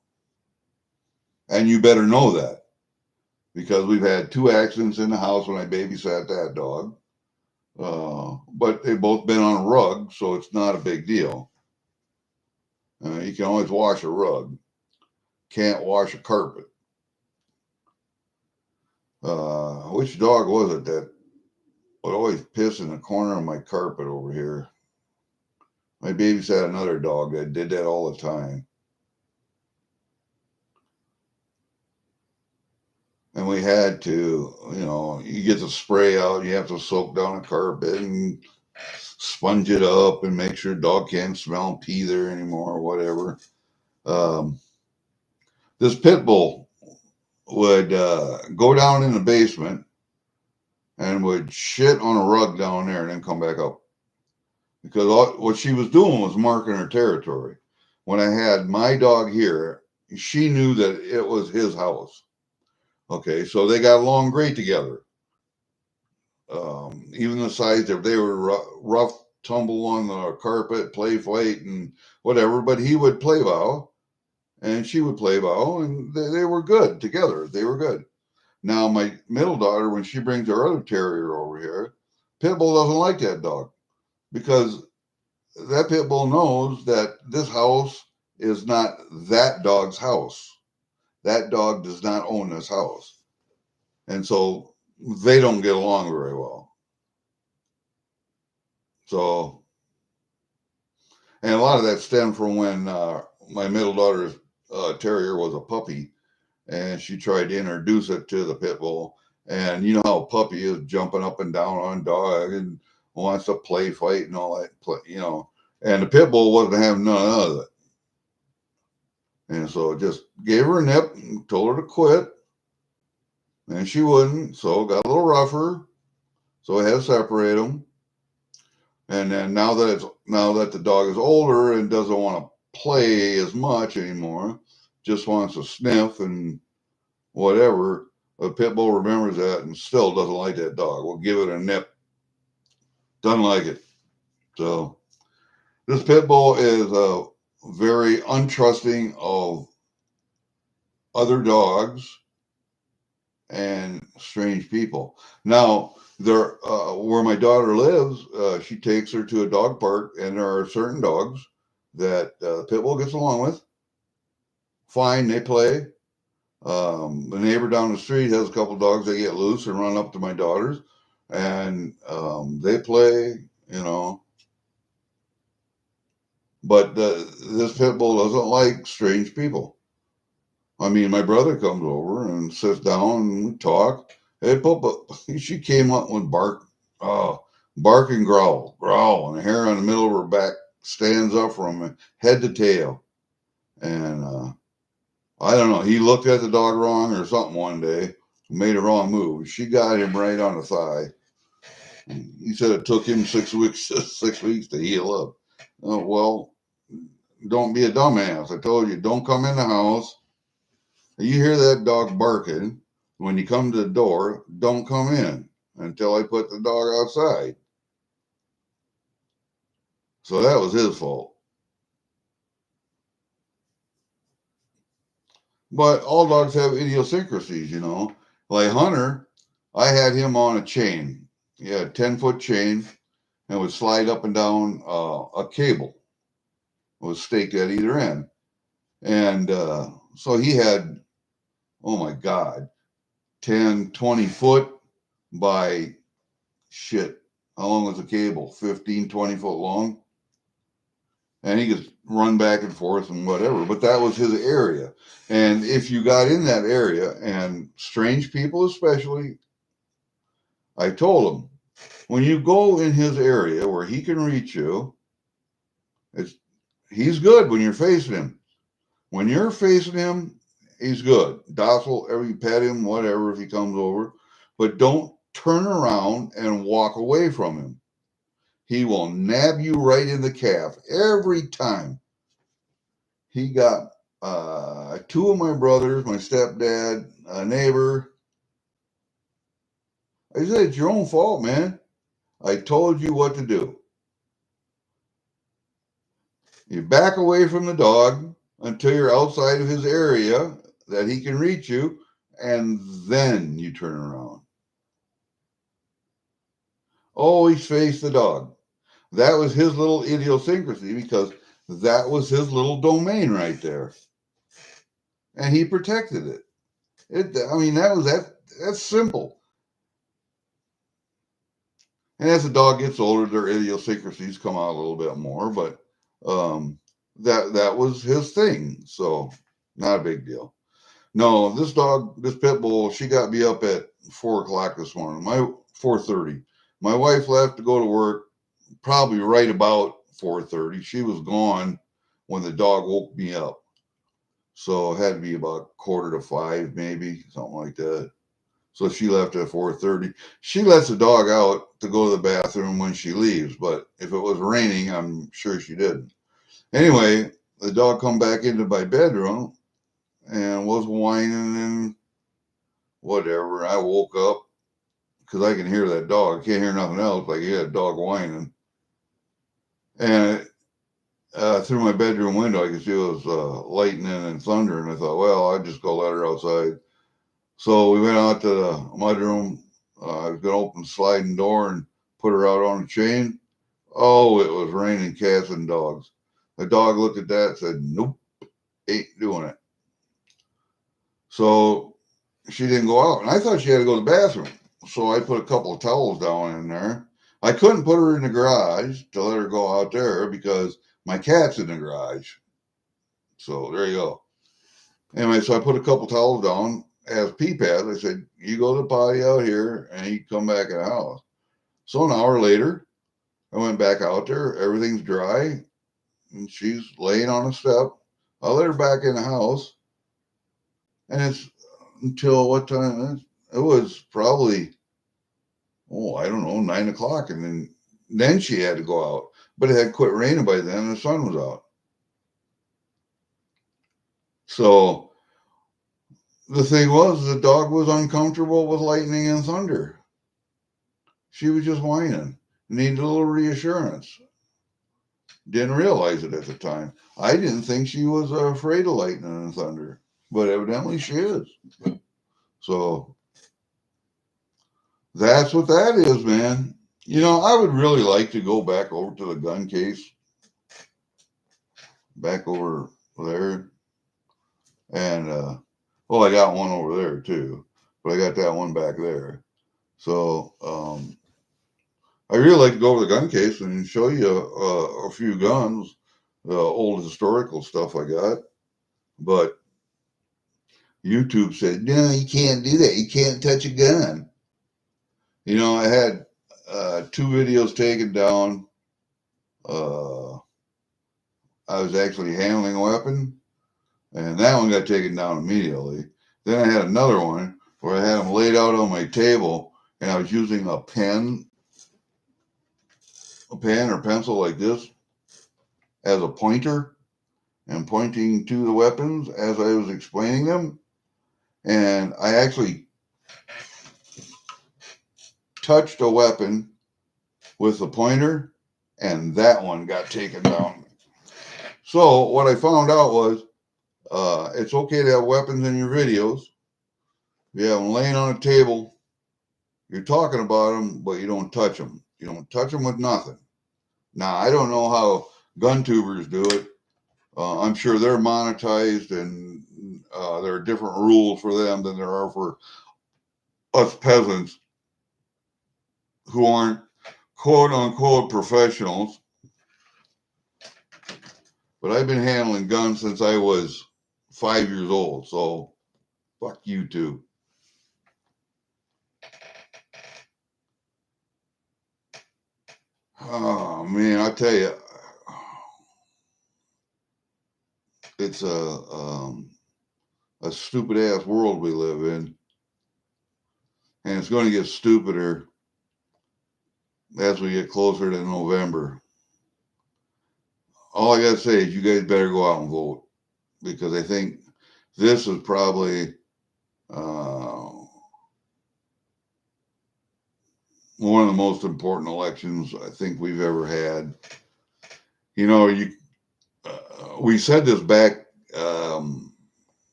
And you better know that, because we've had 2 accidents in the house when I babysat that dog. But they've both been on a rug, so it's not a big deal. You can always wash a rug. Can't wash a carpet. Which dog was it that would always piss in the corner of my carpet over here? My babysat another dog that did that all the time. And we had to, you get the spray out, you have to soak down the carpet and sponge it up and make sure dog can't smell and pee there anymore or whatever. This pit bull would go down in the basement and would shit on a rug down there and then come back up. Because what she was doing was marking her territory. When I had my dog here, she knew that it was his house. Okay, so they got along great together. Even the size, if they were rough tumble on the carpet, play fight and whatever, but he would play bow and she would play bow, and they were good together. They were good. Now, my middle daughter, when she brings her other terrier over here, Pitbull doesn't like that dog because that Pitbull knows that this house is not that dog's house. That dog does not own this house. And so they don't get along very well. So, and a lot of that stemmed from when my middle daughter's terrier was a puppy, and she tried to introduce it to the pit bull. And you know how a puppy is, jumping up and down on dog and wants to play fight and all that, you know. And the pit bull wasn't having none of it. And so just gave her a nip and told her to quit. And she wouldn't, so got a little rougher. So I had to separate them. And then now that the dog is older and doesn't want to play as much anymore, just wants to sniff and whatever, the pit bull remembers that and still doesn't like that dog. We'll give it a nip. Doesn't like it. So this pit bull is very untrusting of other dogs and strange people. Now, there, where my daughter lives, she takes her to a dog park, and there are certain dogs that pit bull gets along with. Fine, they play. The neighbor down the street has a couple dogs that get loose and run up to my daughters, and they play, you know. But this pit bull doesn't like strange people. I mean, my brother comes over and sits down and we talk. Hey, Papa, she came up with bark and growl, and the hair on the middle of her back stands up from head to tail. And I don't know, he looked at the dog wrong or something one day, made a wrong move. She got him right on the thigh. He said it took him 6 weeks, 6 weeks to heal up. Well, don't be a dumbass. I told you, don't come in the house. You hear that dog barking. When you come to the door, don't come in until I put the dog outside. So that was his fault. But all dogs have idiosyncrasies, you know. Like Hunter, I had him on a chain. He had a 10-foot chain and would slide up and down a cable. It was staked at either end. And so he had, oh my God, 10, 20 foot by shit. How long was the cable? 15, 20 foot long. And he could run back and forth and whatever, but that was his area. And if you got in that area, and strange people especially, I told him, when you go in his area where he can reach you, he's good when you're facing him. When you're facing him, he's good. Docile, you pet him, whatever, if he comes over. But don't turn around and walk away from him. He will nab you right in the calf every time. He got 2 of my brothers, my stepdad, a neighbor. I said, it's your own fault, man. I told you what to do. You back away from the dog until you're outside of his area that he can reach you, and then you turn around. Always face the dog. That was his little idiosyncrasy because that was his little domain right there. And he protected it. That's simple. And as the dog gets older, their idiosyncrasies come out a little bit more, but that was his thing. So not a big deal. No, this pit bull, she got me up at 4 o'clock this morning. 4:30. My wife left to go to work probably right about 4:30. She was gone when the dog woke me up. So it had to be about 4:45, maybe, something like that. So she left at 4:30. She lets the dog out to go to the bathroom when she leaves, but if it was raining, I'm sure she didn't. Anyway, the dog come back into my bedroom and was whining and whatever. I woke up because I can hear that dog. I can't hear nothing else. Like, yeah, dog whining. And through my bedroom window, I could see it was lightning and thunder. And I thought, well, I'd just go let her outside. So we went out to the mudroom. I was going to open the sliding door and put her out on a chain. Oh, it was raining cats and dogs. The dog looked at that and said, nope, ain't doing it. So she didn't go out. And I thought she had to go to the bathroom. So I put a couple of towels down in there. I couldn't put her in the garage to let her go out there because my cat's in the garage. So there you go. Anyway, so I put a couple towels down as pee pads. I said, you go to the potty out here and you come back in the house. So an hour later, I went back out there. Everything's dry and she's laying on a step. I let her back in the house. And it's until what time? It was probably, I don't know, 9 o'clock. And then she had to go out. But it had quit raining by then and the sun was out. So the thing was, the dog was uncomfortable with lightning and thunder. She was just whining, needed a little reassurance. Didn't realize it at the time. I didn't think she was afraid of lightning and thunder, but evidently she is. So that's what that is, man. You know, I would really like to go back over to the gun case, back over there. And, I got one over there too, but I got that one back there. So, I really like to go over the gun case and show you a few guns, the old historical stuff I got. But YouTube said, no, you can't do that. You can't touch a gun. You know, I had 2 videos taken down. I was actually handling a weapon, and that one got taken down immediately. Then I had another one where I had them laid out on my table, and I was using a pen or pencil like this as a pointer and pointing to the weapons as I was explaining them. And I actually touched a weapon with the pointer, and that one got taken down. So what I found out was it's okay to have weapons in your videos. You have them laying on a table. You're talking about them, but you don't touch them. You don't touch them with nothing. Now, I don't know how gun tubers do it. I'm sure they're monetized, and there are different rules for them than there are for us peasants who aren't quote unquote professionals. But I've been handling guns since I was 5 years old, so fuck you too. Oh man, I tell you, it's a stupid ass world we live in, and it's going to get stupider as we get closer to November. All I gotta say is you guys better go out and vote, because I think this is probably one of the most important elections I think we've ever had. You know, we said this back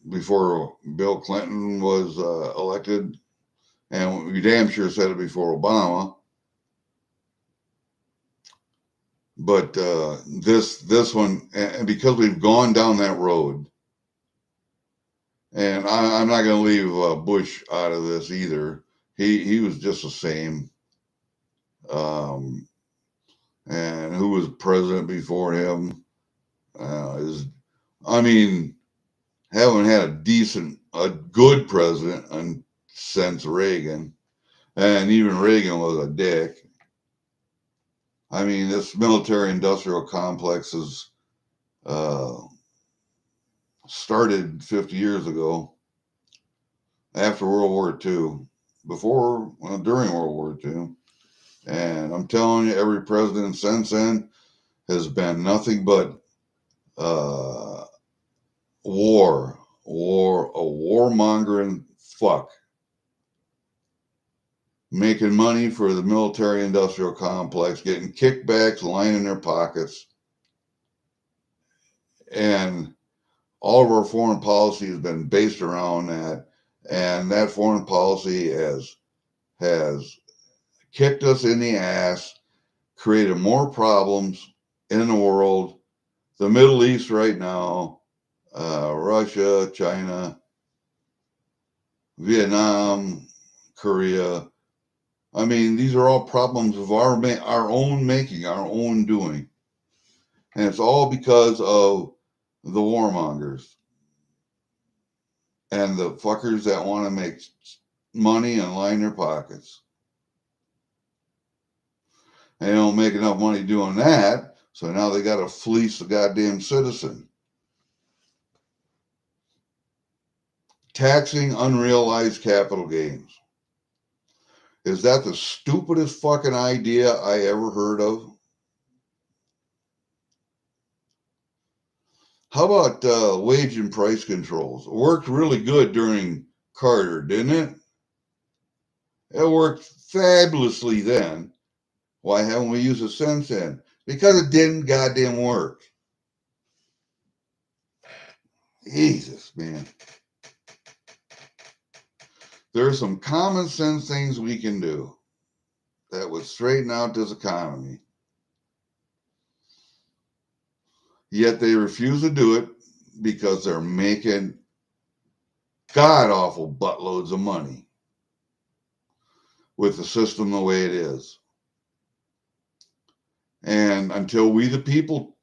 before Bill Clinton was elected, and we damn sure said it before Obama. But this one, and because we've gone down that road, and I'm not going to leave Bush out of this either. He was just the same. And who was president before him? Haven't had a good president since Reagan, and even Reagan was a dick. I mean, this military-industrial complex is started 50 years ago, after World War II, during World War II. And I'm telling you, every president since then has been nothing but a warmongering fuck. Making money for the military-industrial complex, getting kickbacks, lining their pockets. And all of our foreign policy has been based around that. And that foreign policy has kicked us in the ass, created more problems in the world. The Middle East right now, Russia, China, Vietnam, Korea. I mean, these are all problems of our own making, our own doing. And it's all because of the warmongers and the fuckers that want to make money and line their pockets. They don't make enough money doing that, so now they got to fleece the goddamn citizen. Taxing unrealized capital gains. Is that the stupidest fucking idea I ever heard of? How about wage and price controls? It worked really good during Carter, didn't it? It worked fabulously then. Why haven't we used it since then? Because it didn't goddamn work. Jesus, man. There are some common sense things we can do that would straighten out this economy. Yet they refuse to do it because they're making god-awful buttloads of money with the system the way it is. And until we the people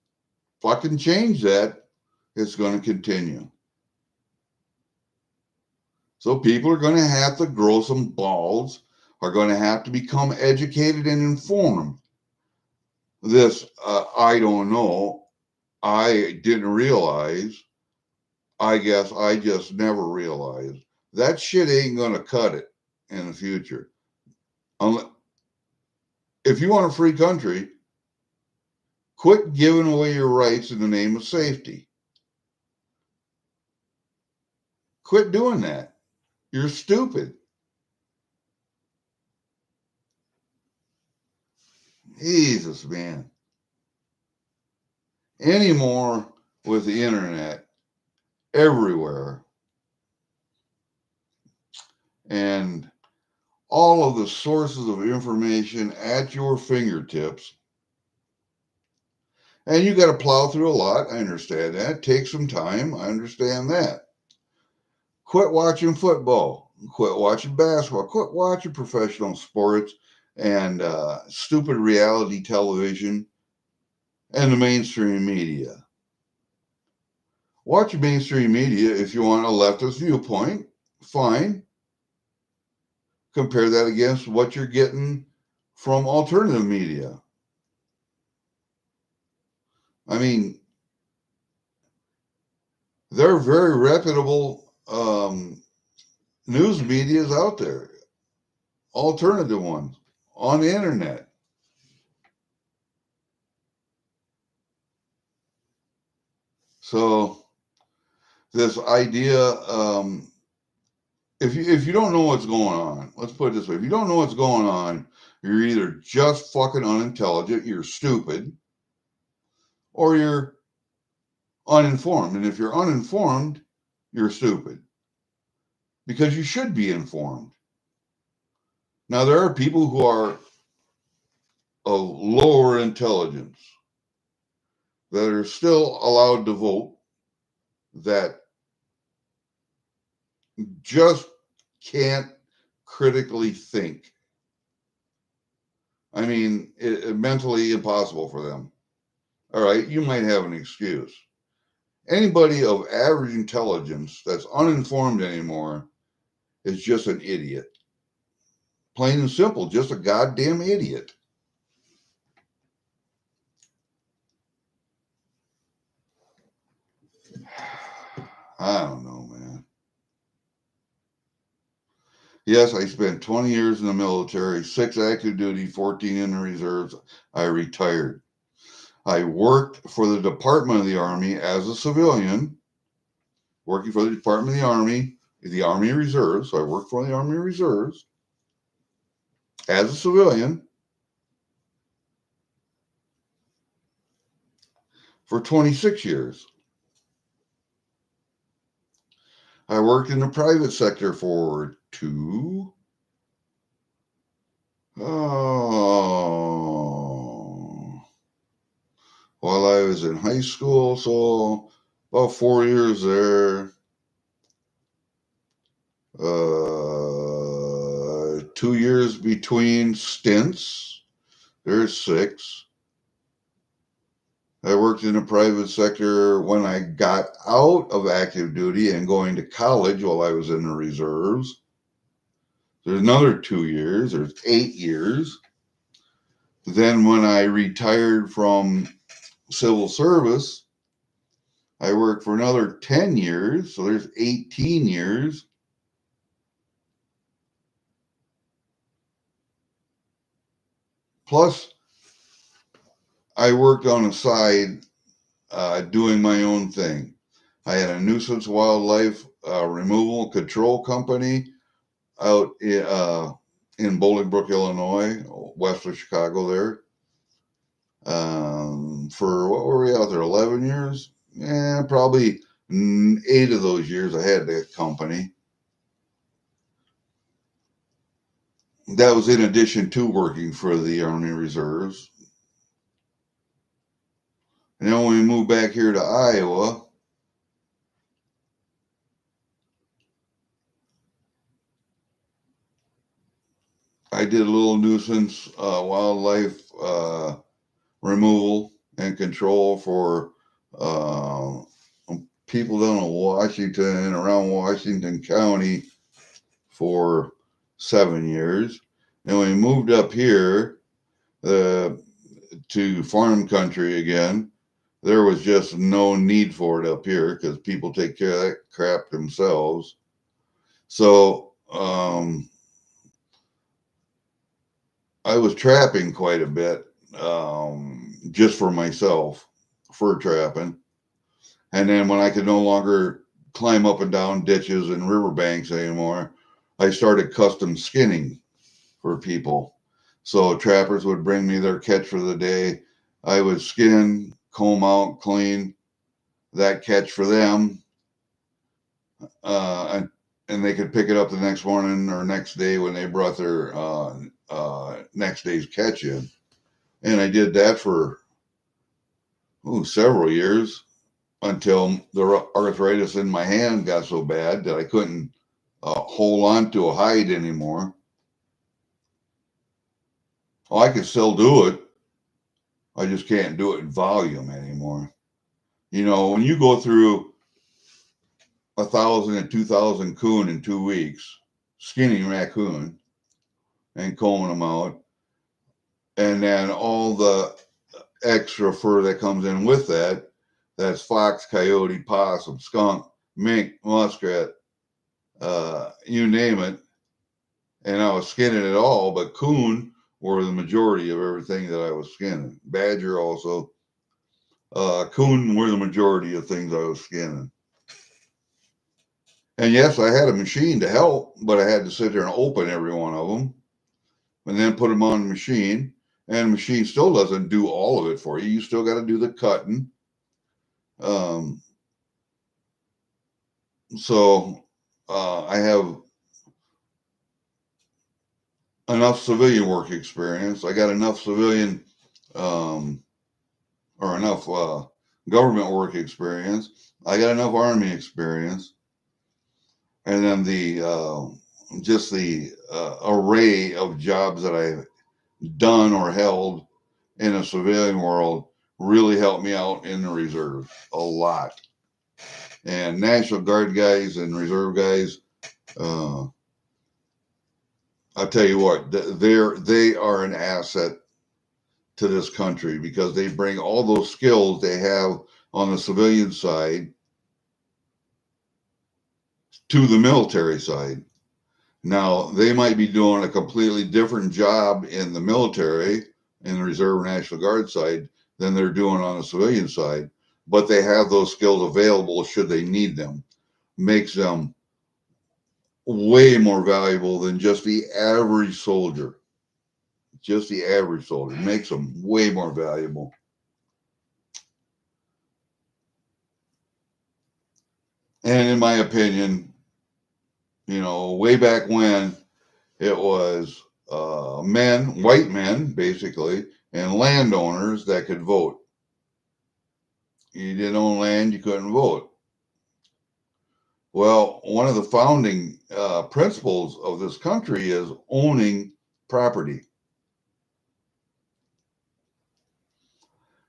fucking change that, it's going to continue. So people are going to have to grow some balls, are going to have to become educated and informed. This, I don't know. I didn't realize. I guess I just never realized. That shit ain't going to cut it in the future. If you want a free country, quit giving away your rights in the name of safety. Quit doing that. You're stupid. Jesus, man. Anymore with the internet everywhere and all of the sources of information at your fingertips. And you got to plow through a lot. I understand that. Take some time. I understand that. Quit watching football. Quit watching basketball. Quit watching professional sports and stupid reality television and the mainstream media. Watch mainstream media if you want a leftist viewpoint. Fine. Compare that against what you're getting from alternative media. I mean, there are very reputable news medias out there, alternative ones on the internet. So this idea, if you don't know what's going on, let's put it this way: if you don't know what's going on, you're either just fucking unintelligent, you're stupid, or you're uninformed. And if you're uninformed, you're stupid. Because you should be informed. Now, there are people who are of lower intelligence that are still allowed to vote that just can't critically think. I mean, it's mentally impossible for them. All right, you might have an excuse. Anybody of average intelligence that's uninformed anymore is just an idiot. Plain and simple, just a goddamn idiot. I don't know, man. Yes, I spent 20 years in the military, 6 active duty, 14 in the reserves. I retired. I worked for the Department of the Army as a civilian, working for the Department of the Army Reserves. So I worked for the Army Reserves as a civilian for 26 years. I worked in the private sector for while I was in high school, so about 4 years there. 2 years between stints. There's 6. I worked in the private sector when I got out of active duty and going to college while I was in the reserves. There's another 2 years. There's 8 years. Then when I retired from civil service, I worked for another 10 years. So there's 18 years. Plus, I worked on the side doing my own thing. I had a nuisance wildlife removal control company out in Bolingbrook, Illinois, west of Chicago there. For what were we out there, 11 years? Yeah, probably 8 of those years I had that company. That was in addition to working for the Army Reserves. And then when we moved back here to Iowa, I did a little nuisance wildlife removal and control for people down in Washington, around Washington County for 7 years. And we moved up here to farm country again. There was just no need for it up here because people take care of that crap themselves. So I was trapping quite a bit just for myself, fur trapping. And then when I could no longer climb up and down ditches and riverbanks anymore, I started custom skinning for people. So trappers would bring me their catch for the day. I would skin, comb out, clean that catch for them. And they could pick it up the next morning or next day when they brought their next day's catch in. And I did that for several years until the arthritis in my hand got so bad that I couldn't hold on to a hide anymore. Oh, I can still do it. I just can't do it in volume anymore. You know, when you go through 1,000 and 2,000 coon in 2 weeks, skinning raccoon and combing them out, and then all the extra fur that comes in with that, that's fox, coyote, possum, skunk, mink, muskrat, you name it. And I was skinning it all, but coon were the majority of everything that I was skinning. Badger also. Coon were the majority of things I was skinning. And yes, I had a machine to help, but I had to sit there and open every one of them and then put them on the machine. And the machine still doesn't do all of it for you. You still got to do the cutting. So I have enough civilian work experience. I got enough civilian or enough government work experience. I got enough Army experience. And then just the array of jobs that I've done or held in a civilian world really helped me out in the reserve a lot. And National Guard guys and reserve guys, I'll tell you what, they are an asset to this country because they bring all those skills they have on the civilian side to the military side. Now, they might be doing a completely different job in the military, in the Reserve National Guard side, than they're doing on the civilian side, but they have those skills available should they need them. Makes them way more valuable than just the average soldier. Just the average soldier makes them way more valuable. And in my opinion, way back when, it was men, white men, basically, and landowners that could vote. You didn't own land, you couldn't vote. Well, one of the founding principles of this country is owning property.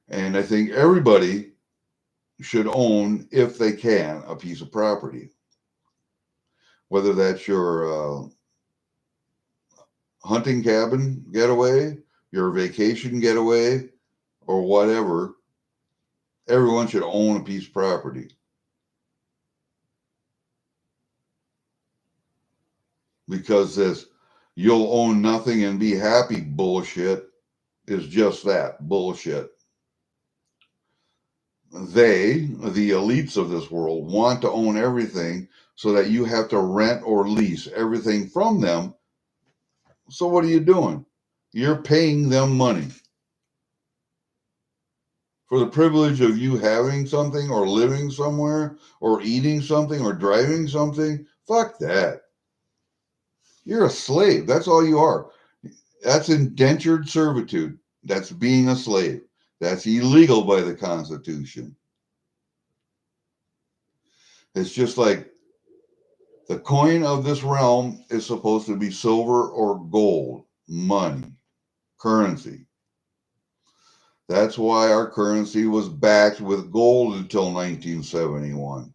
And I think everybody should own, if they can, a piece of property. Whether that's your hunting cabin getaway, your vacation getaway, or whatever, everyone should own a piece of property. Because this you'll own nothing and be happy bullshit is just that, bullshit. They, the elites of this world, want to own everything so that you have to rent or lease everything from them. So what are you doing? You're paying them money for the privilege of you having something or living somewhere or eating something or driving something. Fuck that. You're a slave. That's all you are. That's indentured servitude. That's being a slave. That's illegal by the Constitution. It's just like the coin of this realm is supposed to be silver or gold, money, currency. That's why our currency was backed with gold until 1971.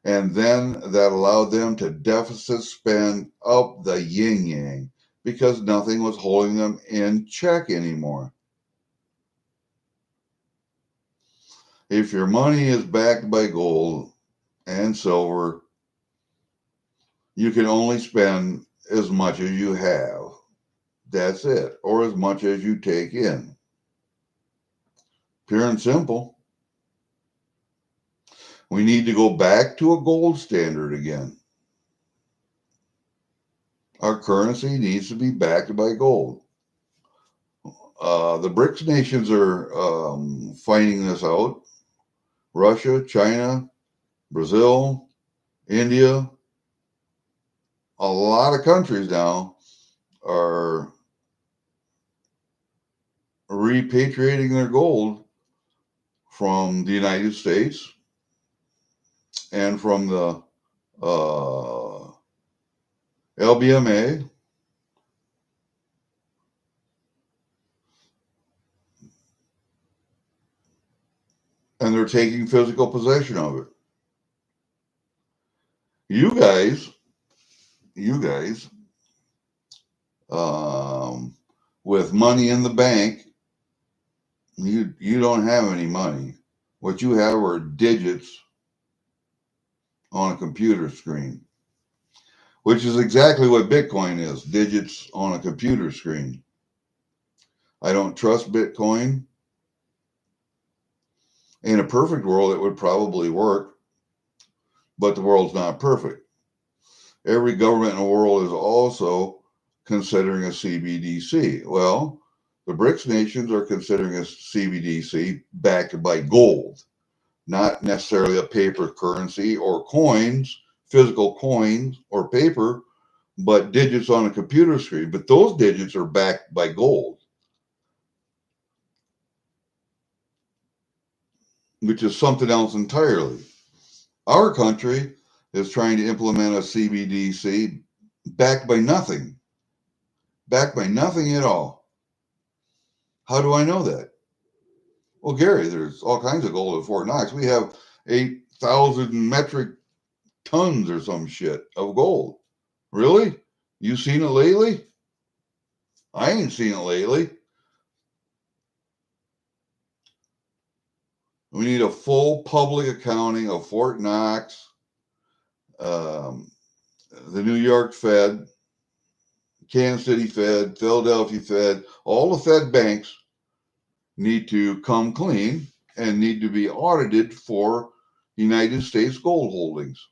And then that allowed them to deficit spend up the yin yang because nothing was holding them in check anymore. If your money is backed by gold and silver, you can only spend as much as you have. That's it. Or as much as you take in. Pure and simple. We need to go back to a gold standard again. Our currency needs to be backed by gold. The BRICS nations are finding this out. Russia, China, Brazil, India, a lot of countries now are repatriating their gold from the United States and from the LBMA. And they're taking physical possession of it. You guys, with money in the bank, you don't have any money. What you have are digits on a computer screen, which is exactly what Bitcoin is, digits on a computer screen. I don't trust Bitcoin. In a perfect world, it would probably work, but the world's not perfect. Every government in the world is also considering a CBDC. Well, the BRICS nations are considering a CBDC backed by gold, not necessarily a paper currency or coins, physical coins or paper, but digits on a computer screen. But those digits are backed by gold, which is something else entirely. Our country is trying to implement a CBDC backed by nothing at all. How do I know that? Well, Gary, there's all kinds of gold at Fort Knox. We have 8,000 metric tons or some shit of gold. Really? You seen it lately? I ain't seen it lately. We need a full public accounting of Fort Knox, um, the New York Fed, Kansas City Fed, Philadelphia Fed, all the Fed banks need to come clean and need to be audited for United States gold holdings.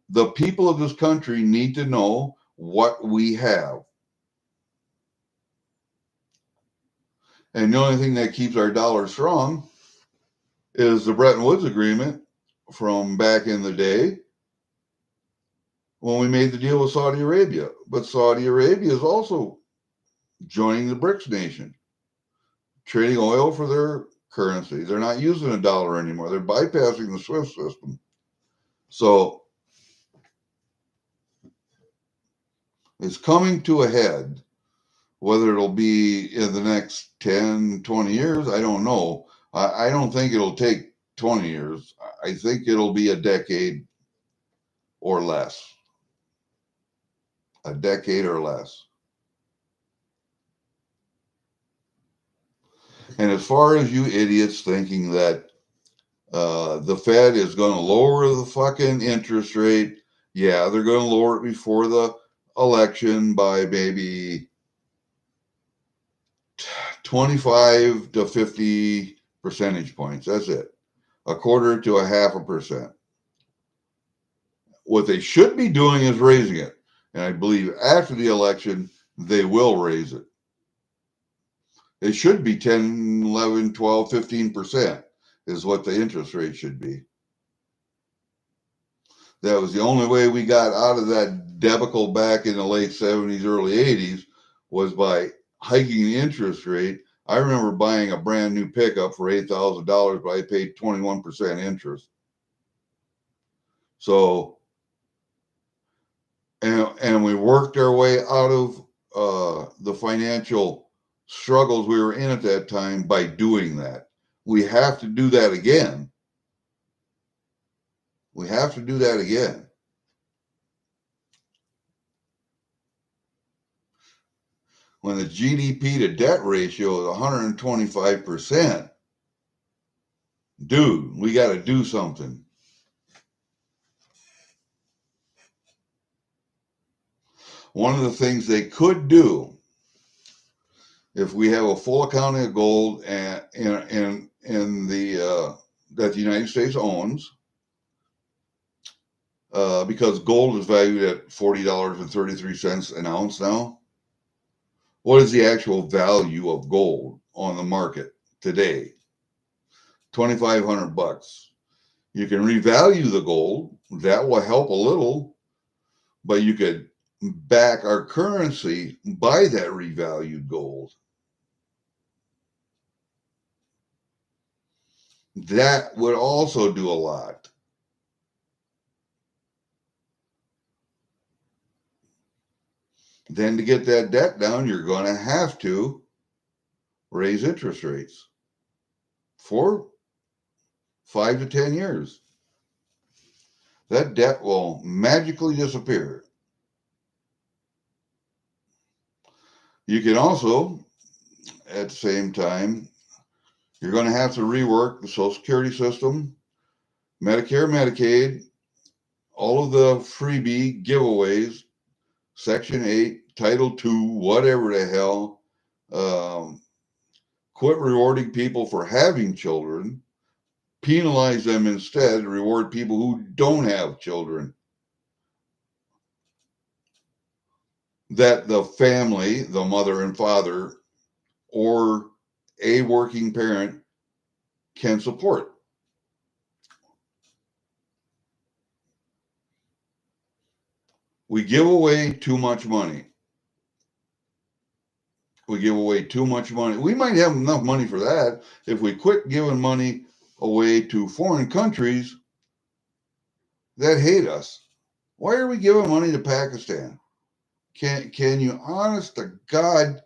The people of this country need to know what we have. And the only thing that keeps our dollar strong is the Bretton Woods Agreement from back in the day when we made the deal with Saudi Arabia. But Saudi Arabia is also joining the BRICS nation, trading oil for their currency. They're not using a dollar anymore. They're bypassing the SWIFT system. So it's coming to a head. Whether it'll be in the next 10, 20 years, I don't know. I don't think it'll take 20 years. I think it'll be a decade or less. A decade or less. And as far as you idiots thinking that the Fed is going to lower the fucking interest rate, yeah, they're going to lower it before the election by maybe 25 to 50 percentage points. That's it. A quarter to a half a percent. What they should be doing is raising it. And I believe after the election, they will raise it. It should be 10, 11, 12, 15% is what the interest rate should be. That was the only way we got out of that debacle back in the late 70s, early 80s was by hiking the interest rate. I remember buying a brand new pickup for $8,000, but I paid 21% interest. So, and we worked our way out of the financial struggles we were in at that time by doing that. We have to do that again. We have to do that again. When the GDP to debt ratio is 125%, dude, we got to do something. One of the things they could do, if we have a full accounting of gold and in the that the United States owns, because gold is valued at $40.33 an ounce now. What is the actual value of gold on the market today? $2,500. You can revalue the gold. That will help a little, but you could back our currency by that revalued gold. That would also do a lot. Then to get that debt down, you're going to have to raise interest rates for 5 to 10 years. That debt will magically disappear. You can also, at the same time, you're going to have to rework the Social Security system, Medicare, Medicaid, all of the freebie giveaways, Section 8, Title II, whatever the hell. Quit rewarding people for having children. Penalize them instead. Reward people who don't have children. That the family, the mother and father, or a working parent can support. We give away too much money. We give away too much money. We might have enough money for that if we quit giving money away to foreign countries that hate us. Why are we giving money to Pakistan? Can you, honest to God,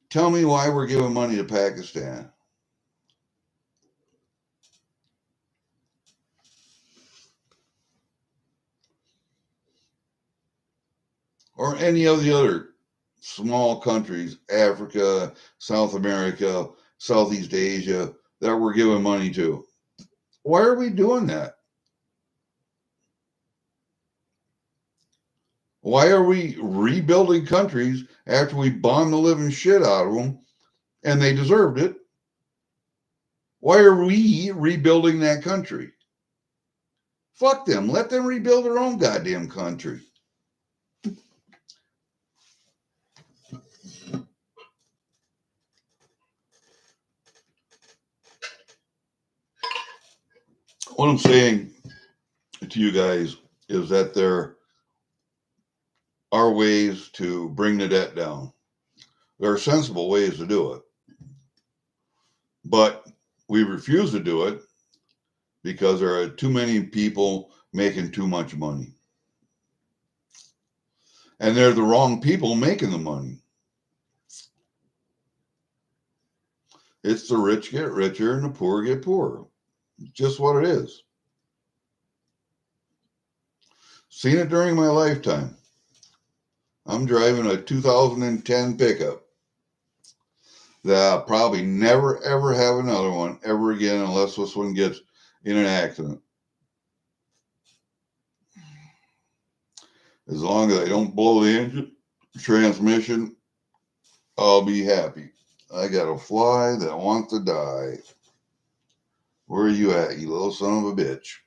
tell me why we're giving money to Pakistan? Or any of the other small countries, Africa, South America, Southeast Asia, that we're giving money to. Why are we doing that? Why are we rebuilding countries after we bombed the living shit out of them and they deserved it? Why are we rebuilding that country? Fuck them. Let them rebuild their own goddamn country. What I'm saying to you guys is that there are ways to bring the debt down. There are sensible ways to do it. But we refuse to do it because there are too many people making too much money. And they're the wrong people making the money. It's the rich get richer and the poor get poorer. Just what it is. Seen it during my lifetime. I'm driving a 2010 pickup that I'll probably never, ever have another one ever again unless this one gets in an accident. As long as I don't blow the engine, transmission, I'll be happy. I got a fly that wants to die. Where are you at, you little son of a bitch?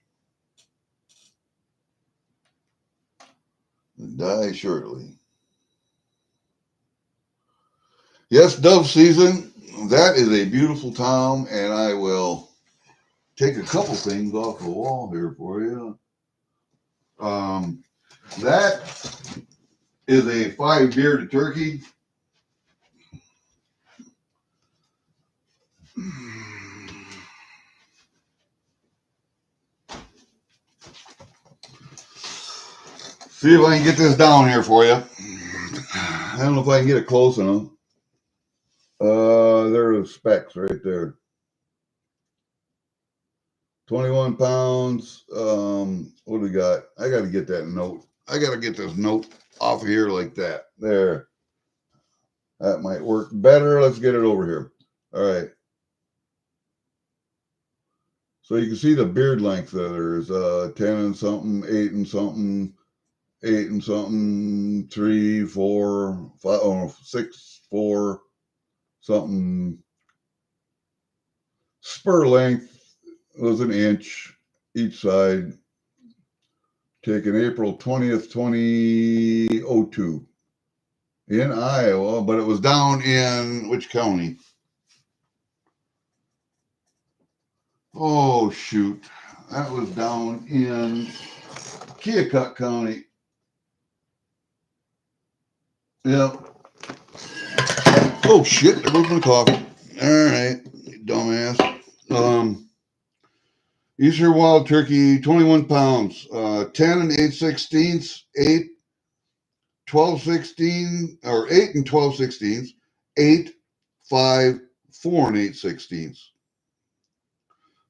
Die shortly. Yes, dove season. That is a beautiful town, and I will take a couple things off the wall here for you. That is a 5 bearded turkey. See if I can get this down here for you. I don't know if I can get it close enough. There are the specs right there. 21 pounds. What do we got? I got to get that note. I got to get this note off of here like that. There. That might work better. Let's get it over here. All right. So you can see the beard length there. There's 10 and something, 8 and something, 8 and something, 3, 4, 5, 6, 4, something. Spur length was an inch each side. Taken April 20th, 2002 in Iowa, but it was down in which county? Oh, shoot. That was down in Keokuk County. Yeah. Oh, shit. There goes my coffee. All right. Dumbass. Eastern wild turkey, 21 pounds, 10 and 8/16, 8, 12/16, or 8 and 12/16, 8, 5, 4 and 8/16.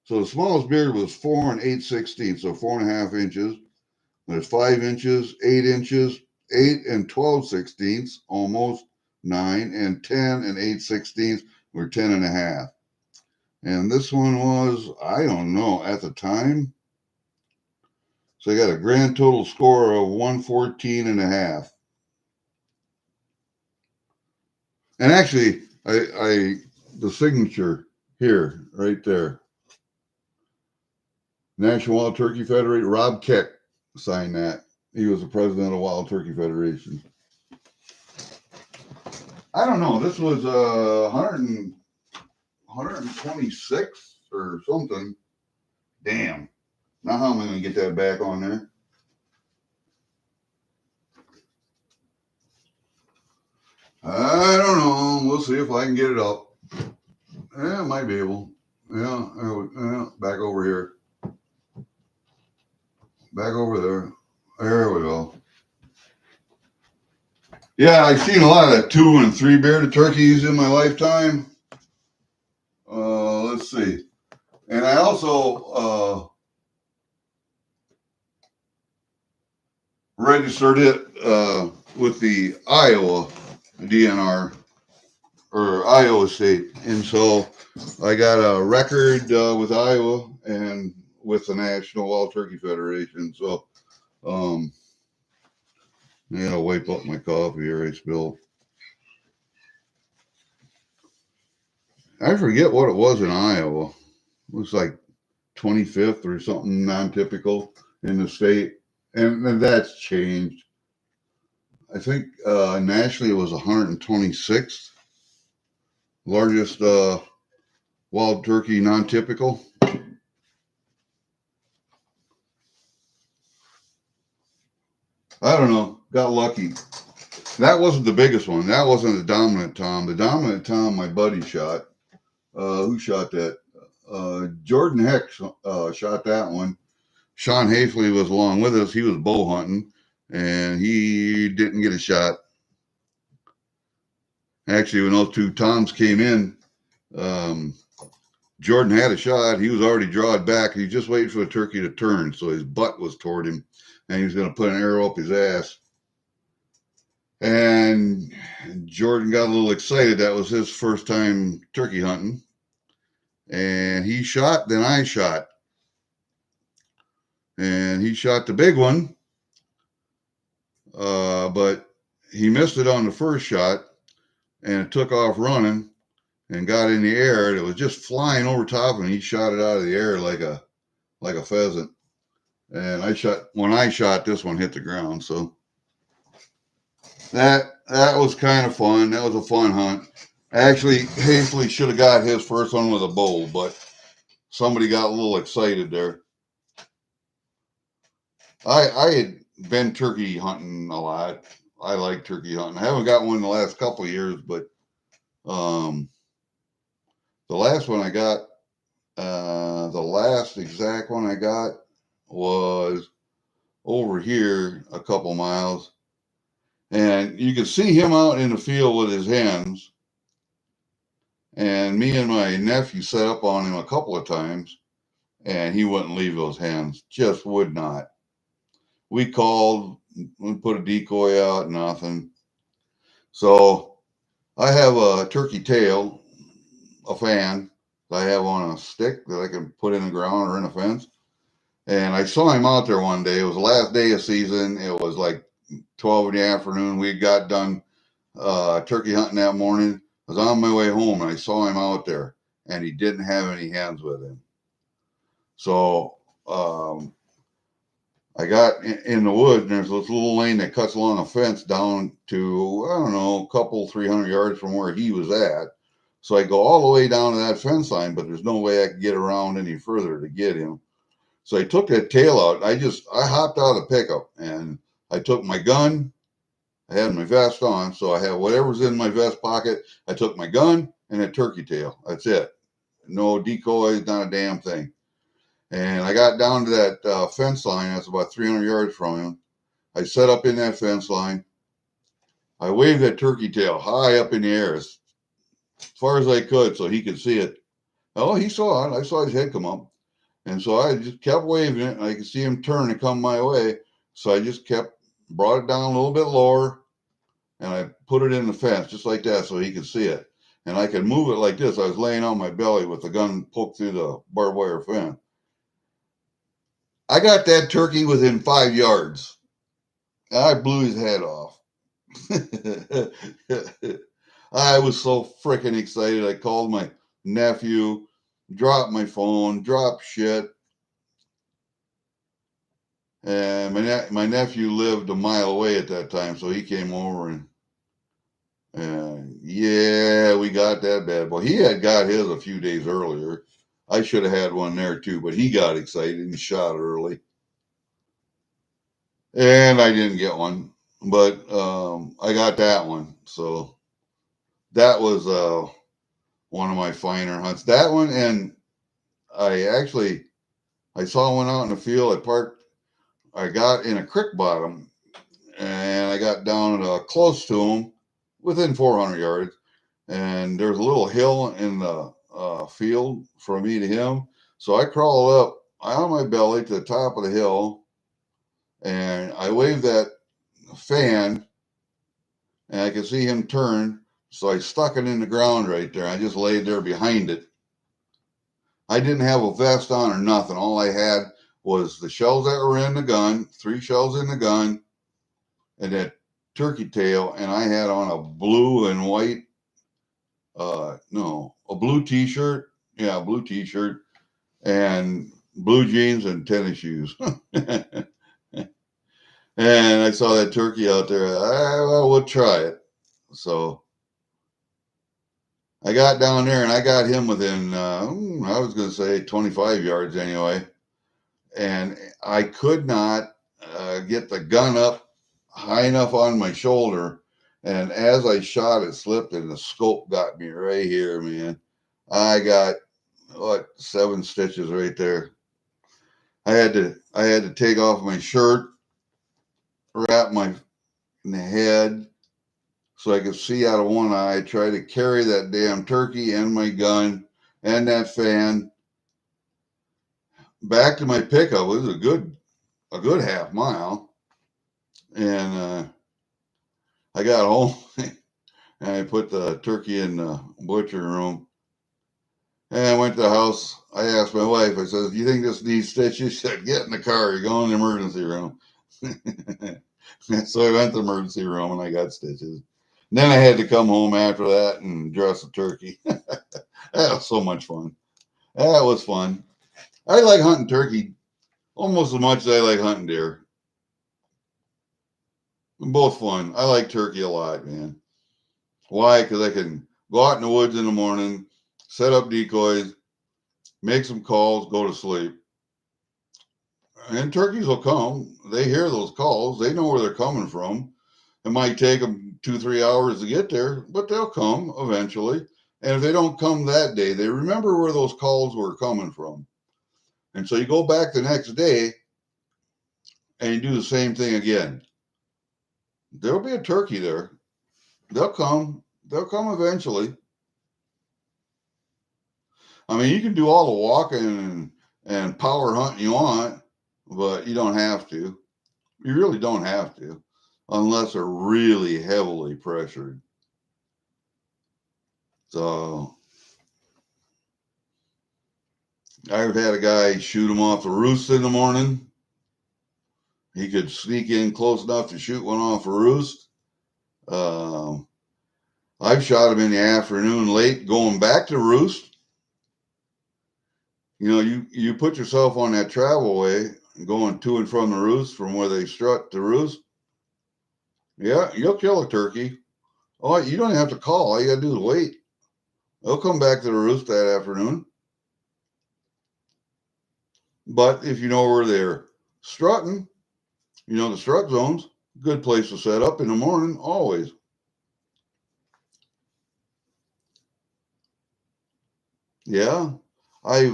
So the smallest beard was 4 and 8/16, so 4.5 inches. There's 5 inches, 8 inches, 8 and 12/16, almost 9, and 10 and 8/16 were 10 and a half. And this one was, I don't know, at the time. So I got a grand total score of 114 and a half. And actually, the signature here, right there. National Wild Turkey Federation, Rob Keck signed that. He was the president of Wild Turkey Federation. I don't know. This was 126 or something. Damn. Now how am I going to get that back on there? I don't know. We'll see if I can get it up. Yeah, I might be able. Yeah, back over here. Back over there. There we go. Yeah, I've seen a lot of 2 and 3 bearded turkeys in my lifetime. Let's see. And I also registered it with the Iowa DNR or Iowa State. And so I got a record with Iowa and with the National Wild Turkey Federation. So Yeah, I'll wipe up my coffee here I spilled. I forget what it was in Iowa. It was like 25th or something non-typical in the state. And that's changed. I think nationally it was 126th largest wild turkey non-typical. I don't know. Got lucky. That wasn't the biggest one. That wasn't the dominant tom. The dominant tom my buddy shot. Who shot that? Jordan Heck shot that one. Sean Hafley was along with us. He was bow hunting, and he didn't get a shot. Actually, when those two toms came in, Jordan had a shot. He was already drawed back. He just waited for the turkey to turn, so his butt was toward him, and he was going to put an arrow up his ass. And Jordan got a little excited. That was his first time turkey hunting. And he shot, then I shot. And he shot the big one, but he missed it on the first shot, and it took off running and got in the air. It was just flying over top of him. He shot it out of the air like a pheasant. And when I shot, this one hit the ground. So that was kind of fun. That was a fun hunt. Actually, Hastily should have got his first one with a bow, but somebody got a little excited there. I had been turkey hunting a lot. I like turkey hunting. I haven't got one in the last couple of years, but the last one I got, the last exact one I got was over here a couple miles. And you could see him out in the field with his hens. And me and my nephew set up on him a couple of times, and he wouldn't leave those hens. Just would not. We called, we put a decoy out, nothing. So I have a turkey tail, a fan that I have on a stick that I can put in the ground or in a fence. And I saw him out there one day. It was the last day of season. It was like 12 in the afternoon. We got done turkey hunting that morning. I was on my way home and I saw him out there, and he didn't have any hens with him. So I got in the woods, and there's this little lane that cuts along a fence down to, I don't know, a couple, 300 yards from where he was at. So I go all the way down to that fence line, but there's no way I could get around any further to get him. So I took that tail out. I hopped out of the pickup, and I took my gun. I had my vest on, so I had whatever's in my vest pocket. I took my gun and a turkey tail. That's it. No decoys, not a damn thing. And I got down to that fence line. That's about 300 yards from him. I set up in that fence line. I waved that turkey tail high up in the air as far as I could so he could see it. Oh, he saw it. I saw his head come up. And so I just kept waving it, and I could see him turn and come my way. So I just brought it down a little bit lower, and I put it in the fence just like that so he could see it. And I could move it like this. I was laying on my belly with the gun poked through the barbed wire fence. I got that turkey within 5 yards. I blew his head off. I was so freaking excited. I called my nephew, dropped my phone, dropped shit. And my nephew lived a mile away at that time, so he came over and yeah, we got that bad boy. He had got his a few days earlier. I should have had one there too, but he got excited and shot early. And I didn't get one, but I got that one. So that was one of my finer hunts. That one, and I saw one out in the field. I got in a creek bottom, and I got down close to him, within 400 yards. And there's a little hill in the field from me to him. So I crawled up on my belly to the top of the hill, and I waved that fan, and I could see him turn. So I stuck it in the ground right there. I just laid there behind it. I didn't have a vest on or nothing. All I had was the shells that were in the gun, 3 shells in the gun, and that turkey tail, and I had on a blue and white, no, a blue t-shirt. Yeah, a blue t-shirt and blue jeans and tennis shoes. And I saw that turkey out there. Well, we'll try it. So I got down there and I got him within, I was going to say 25 yards anyway. And I could not get the gun up high enough on my shoulder. And as I shot, it slipped and the scope got me right here, man. I got, 7 stitches right there. I had to take off my shirt, wrap my head so I could see out of one eye, try to carry that damn turkey and my gun and that fan back to my pickup. It was a good half mile. And I got home and I put the turkey in the butcher room. And I went to the house. I asked my wife, I said, "Do you think this needs stitches?" She said, "Get in the car. You're going to the emergency room." So I went to the emergency room and I got stitches. And then I had to come home after that and dress the turkey. That was so much fun. That was fun. I like hunting turkey almost as much as I like hunting deer. They're both fun. I like turkey a lot, man. Why? Because I can go out in the woods in the morning, set up decoys, make some calls, go to sleep. And turkeys will come. They hear those calls. They know where they're coming from. It might take them 2-3 hours to get there, but they'll come eventually. And if they don't come that day, they remember where those calls were coming from. And so you go back the next day and you do the same thing again. There'll be a turkey there. They'll come. They'll come eventually. I mean, you can do all the walking and power hunting you want, but you don't have to. You really don't have to, unless they're really heavily pressured. So I've had a guy shoot him off the roost in the morning. He could sneak in close enough to shoot one off a roost. I've shot him in the afternoon late going back to roost. You know, you put yourself on that travel way going to and from the roost from where they strut to roost. Yeah, you'll kill a turkey. Oh, you don't have to call. All you got to do is wait. They'll come back to the roost that afternoon. But if you know where they're strutting, you know the strut zones, good place to set up in the morning, always. Yeah, I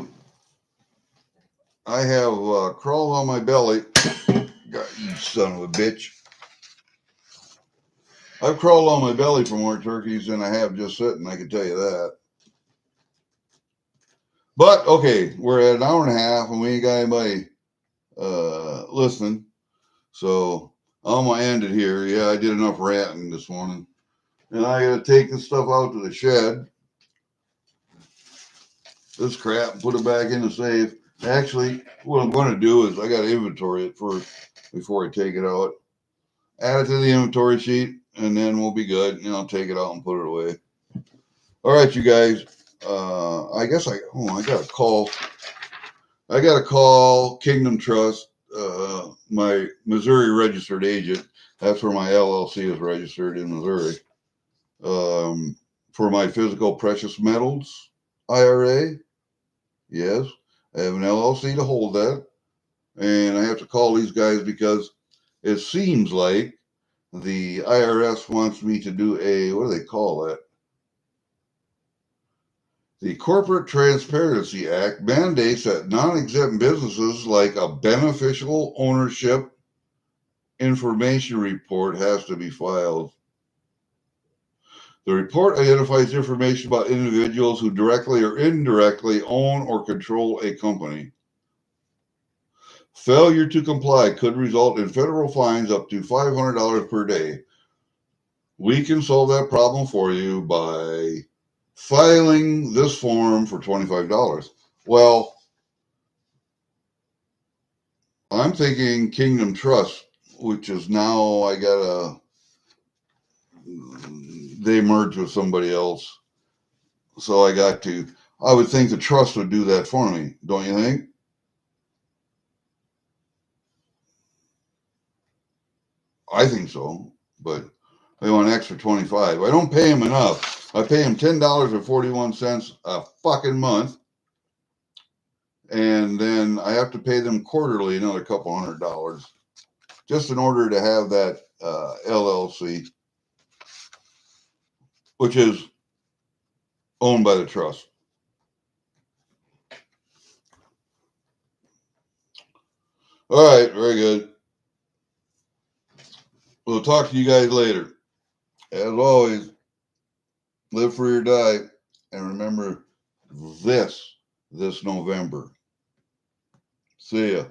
have crawled on my belly. God, you son of a bitch. I've crawled on my belly for more turkeys than I have just sitting, I can tell you that. But, okay, we're at an hour and a half and we ain't got anybody listening. So I'm going to end it here. Yeah, I did enough ranting this morning. And I got to take this stuff out to the shed. This crap and put it back in the safe. Actually, what I'm going to do is I got to inventory it first before I take it out. Add it to the inventory sheet, and then we'll be good. You know, take it out and put it away. All right, you guys. I guess I got a call. I got to call Kingdom Trust, my Missouri registered agent. That's where my LLC is registered in Missouri. For my physical precious metals IRA. Yes, I have an LLC to hold that. And I have to call these guys because it seems like the IRS wants me to do what do they call that? The Corporate Transparency Act mandates that non-exempt businesses like a beneficial ownership information report has to be filed. The report identifies information about individuals who directly or indirectly own or control a company. Failure to comply could result in federal fines up to $500 per day. We can solve that problem for you by filing this form for $25. Well, I'm thinking Kingdom Trust, which is now I gotta they merged with somebody else. So I would think the trust would do that for me. Don't you think? I think so, but they want an extra 25. I don't pay them enough. I pay them $10.41 a fucking month, and then I have to pay them quarterly another couple $100 just in order to have that LLC, which is owned by the trust. All right, very good. We'll talk to you guys later. As always, live free or die, and remember this November. See ya.